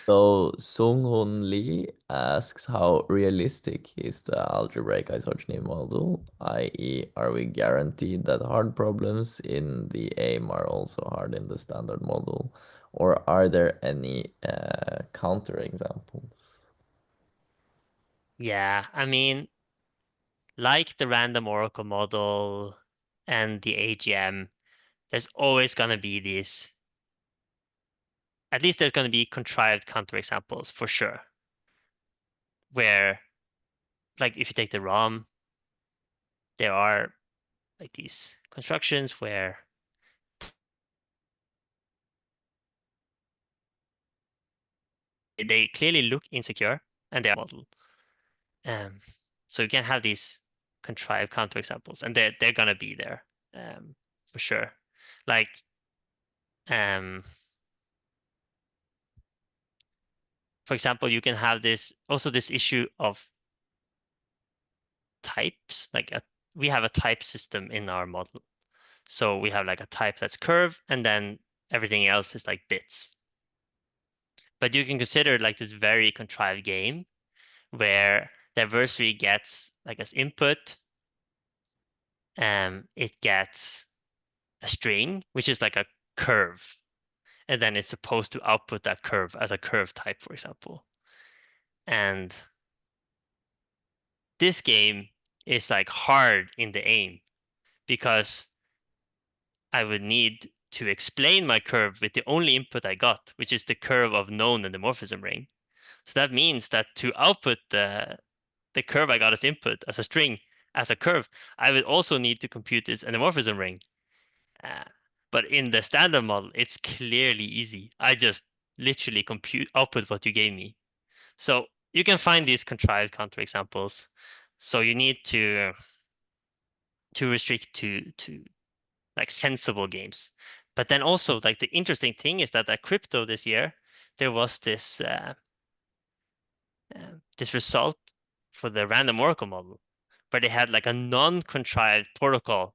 So Sung Hoon Lee asks, how realistic is the algebraic isogeny model? I.e., are we guaranteed that hard problems in the AIM are also hard in the standard model? Or are there any counterexamples? Yeah, I mean, like the random oracle model and the AGM, there's always going to be at least there's going to be contrived counterexamples for sure. where, like, if you take the ROM, there are like these constructions where they clearly look insecure and they are model. So you can have these contrived counterexamples, and they're gonna be there for sure. Like for example, you can have this issue of types. Like we have a type system in our model. So we have like a type that's curve, and then everything else is like bits. But you can consider like this very contrived game where the adversary gets like as input, it gets a string, which is like a curve, and then it's supposed to output that curve as a curve type, for example. And this game is like hard in the aim because I would need to explain my curve with the only input I got, which is the curve of known endomorphism ring. So that means that to output the curve I got as input as a string as a curve, I would also need to compute this endomorphism ring. But in the standard model, it's clearly easy. I just literally output what you gave me. So you can find these contrived counterexamples. So you need to restrict to like sensible games. But then also like the interesting thing is that at crypto this year, there was this this result for the random oracle model, where they had like a non-contrived protocol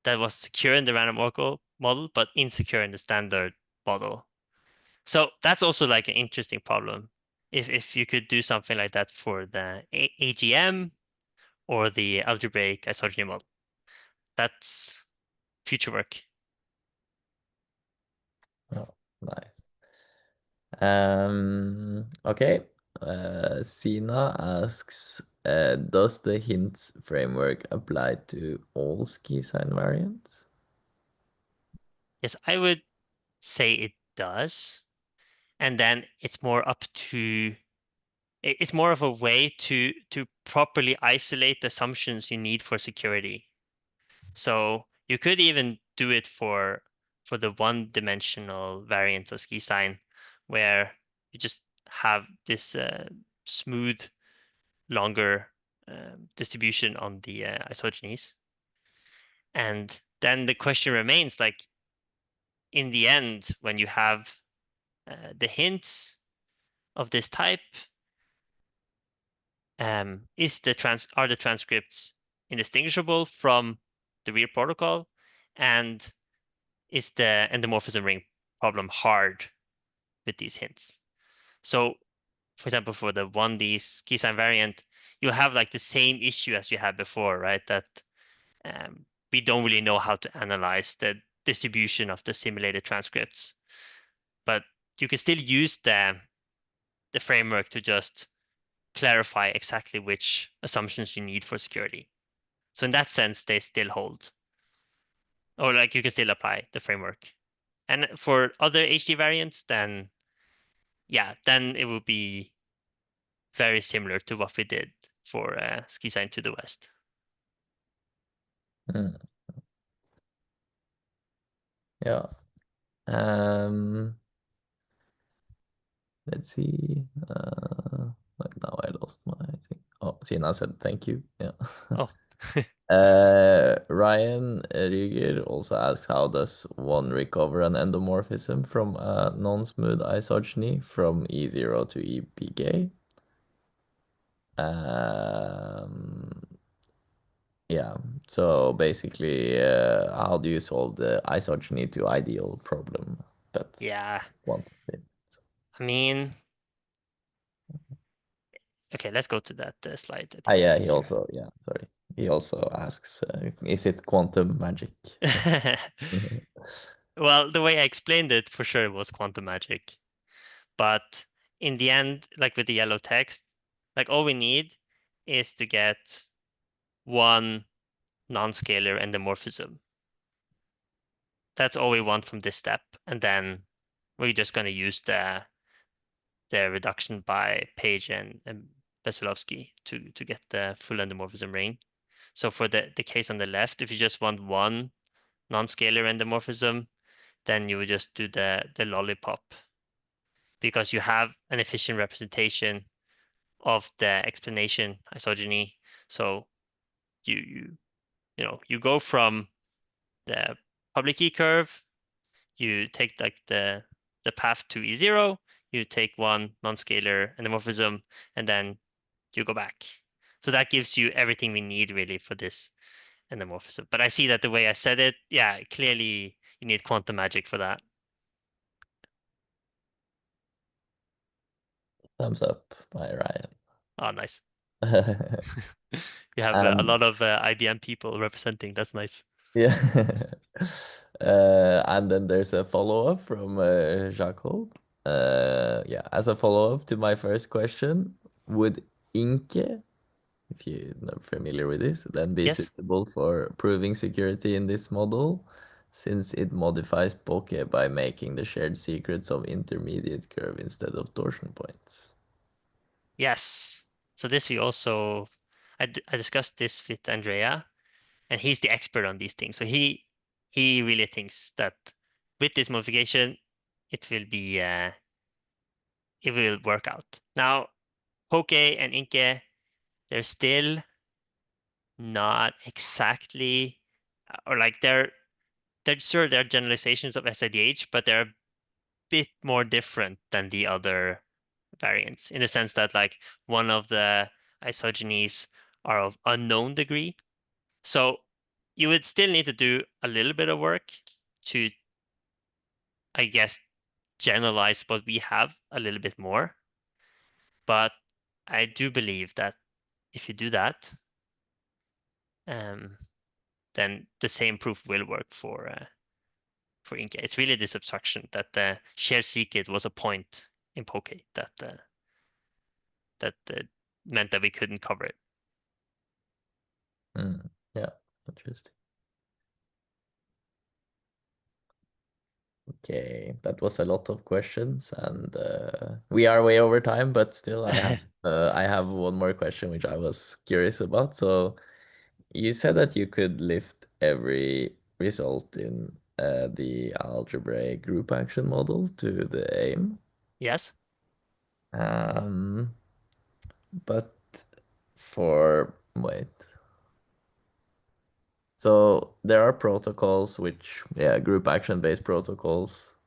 that was secure in the random oracle model, but insecure in the standard model. So that's also like an interesting problem. If you could do something like that for the AGM or the algebraic isogeny model, that's future work. Oh, nice. Okay. Sina asks, does the hints framework apply to all SQIsign variants? Yes, I would say it does. And then it's more up to it's more of a way to properly isolate the assumptions you need for security. So you could even do it for the one-dimensional variant of SQIsign, where you just have this smooth, longer distribution on the isogenies. And then the question remains, like, in the end, when you have the hints of this type, are the transcripts indistinguishable from the real protocol, and is the endomorphism ring problem hard with these hints? So, for example, for the 1D SQIsign variant, you have like the same issue as you had before, right? That we don't really know how to analyze the distribution of the simulated transcripts, but you can still use the framework to just clarify exactly which assumptions you need for security. So in that sense, they still hold, or like you can still apply the framework. And for other HD variants, then yeah, then it will be very similar to what we did for SQIsign to the West. Hmm. Yeah. Let's see. Like now I lost my thing. Oh, Sina said thank you. Yeah. Oh, Ryan Rüger also asks, how does one recover an endomorphism from a non-smooth isogeny from E0 to EPK? Yeah, so basically, how do you solve the isogeny to ideal problem? But yeah. quantity. I mean, okay, let's go to that slide. I Ah, think it's yeah, he easier. also, yeah, sorry. He also asks, is it quantum magic? Well, the way I explained it, for sure, it was quantum magic. But in the end, like with the yellow text, like all we need is to get one non-scalar endomorphism. That's all we want from this step. And then we're just going to use the reduction by page and Veselovsky to get the full endomorphism ring. So for the case on the left, if you just want one non-scalar endomorphism, then you would just do the lollipop, because you have an efficient representation of the explanation isogeny. So you go from the public key curve, you take like the path to E0, you take one non-scalar endomorphism, and then you go back. So that gives you everything we need really for this endomorphism. But I see that the way I said it, yeah, clearly you need quantum magic for that. Thumbs up by Ryan. Oh, nice. You have a And lot of IBM people representing. That's nice. yeah. And then there's a follow-up from Jacob. Yeah, as a follow-up to my first question, would Inke, if you're not familiar with this, then be Yes. suitable for proving security in this model, since it modifies Poke by making the shared secrets of intermediate curve instead of torsion points? Yes. So this we also, I discussed this with Andrea, and he's the expert on these things. So he really thinks that with this modification, it will be it will work out. Now, Poke and Inke, they're still not exactly, or like they're sure they're generalizations of SIDH, but they're a bit more different than the other variants in the sense that like one of the isogenies are of unknown degree. So you would still need to do a little bit of work to, I guess, generalize what we have a little bit more. But I do believe that if you do that, then the same proof will work for Inca. It's really this abstraction that the shared secret was a point in Poke that meant that we couldn't cover it. Yeah, interesting. Okay, that was a lot of questions, and we are way over time, but still, I have one more question which I was curious about. So, you said that you could lift every result in the algebraic group action model to the aim. Yes. Um, but wait. So there are protocols which, yeah, group action based protocols.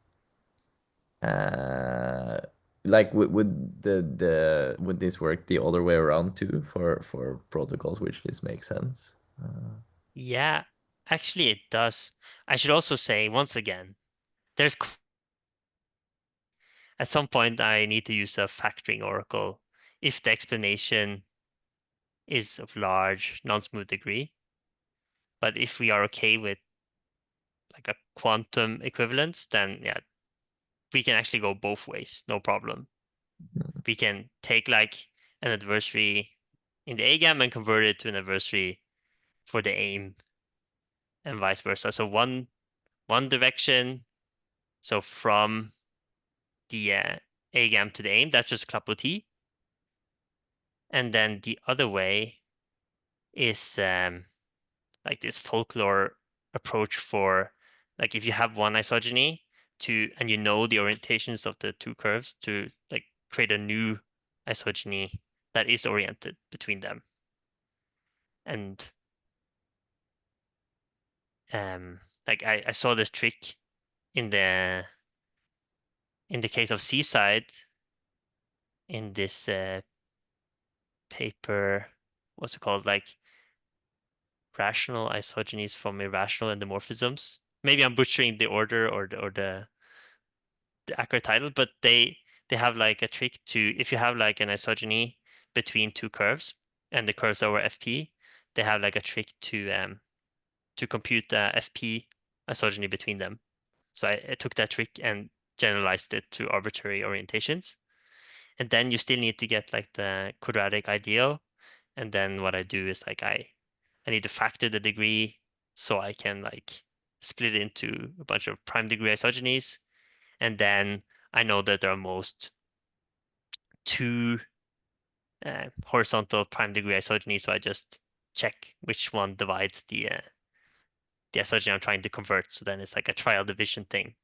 Like would this work the other way around too for protocols which this makes sense? Yeah, actually it does. I should also say once again, there's at some point I need to use a factoring oracle if the explanation is of large non-smooth degree. But if we are okay with like a quantum equivalence, then yeah, we can actually go both ways, no problem. We can take like an adversary in the AGAM and convert it to an adversary for the aim and vice versa. So one direction, so from the AGAM to the aim, that's just Clapot. And then the other way is like this folklore approach for like if you have one isogeny and you know the orientations of the two curves to like create a new isogeny that is oriented between them. And like I saw this trick in the case of Seaside in this paper, what's it called, like rational isogenies from irrational endomorphisms. Maybe I'm butchering the order or the accurate title, but they have like a trick to, if you have like an isogeny between two curves and the curves over FP, they have like a trick to compute the FP isogeny between them. So I took that trick and generalized it to arbitrary orientations. And then you still need to get like the quadratic ideal. And then what I do is like I need to factor the degree so I can like split it into a bunch of prime degree isogenies. And then I know that there are most two horizontal prime degree isogeny, so I just check which one divides the isogeny I'm trying to convert. So then it's like a trial division thing.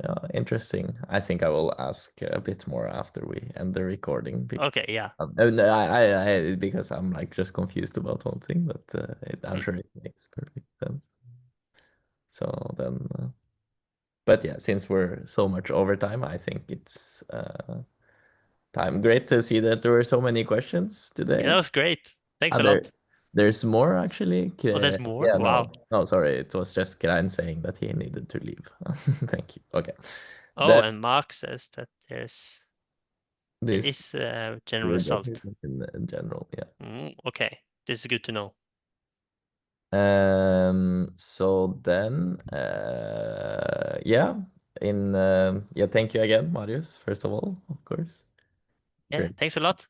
Yeah, interesting. I think I will ask a bit more after we end the recording. Okay, yeah. No, because I'm like just confused about one thing, but I'm Mm. sure it makes perfect sense. So then, but yeah, since we're so much over time, I think it's time. Great to see that there were so many questions Yeah, that today. was great. Thanks a And lot. there's more actually. Oh, there's more? Yeah, Wow. no, sorry. It was just Grein saying that he needed to leave. Thank you. Okay. Oh, Then and Mark says that there this is a general will get result. it in general, yeah. Okay, this is good to know. So then, yeah, yeah, thank you again, Marius, first of all, of course. Yeah, Great. thanks a lot.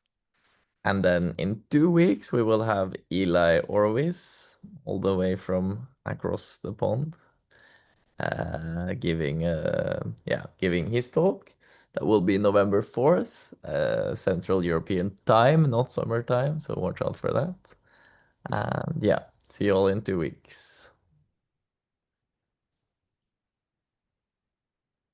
And then in 2 weeks, we will have Eli Orvis all the way from across the pond, giving his talk. That will be November 4th, Central European time, not summertime, so watch out for that. And yeah, see you all in 2 weeks.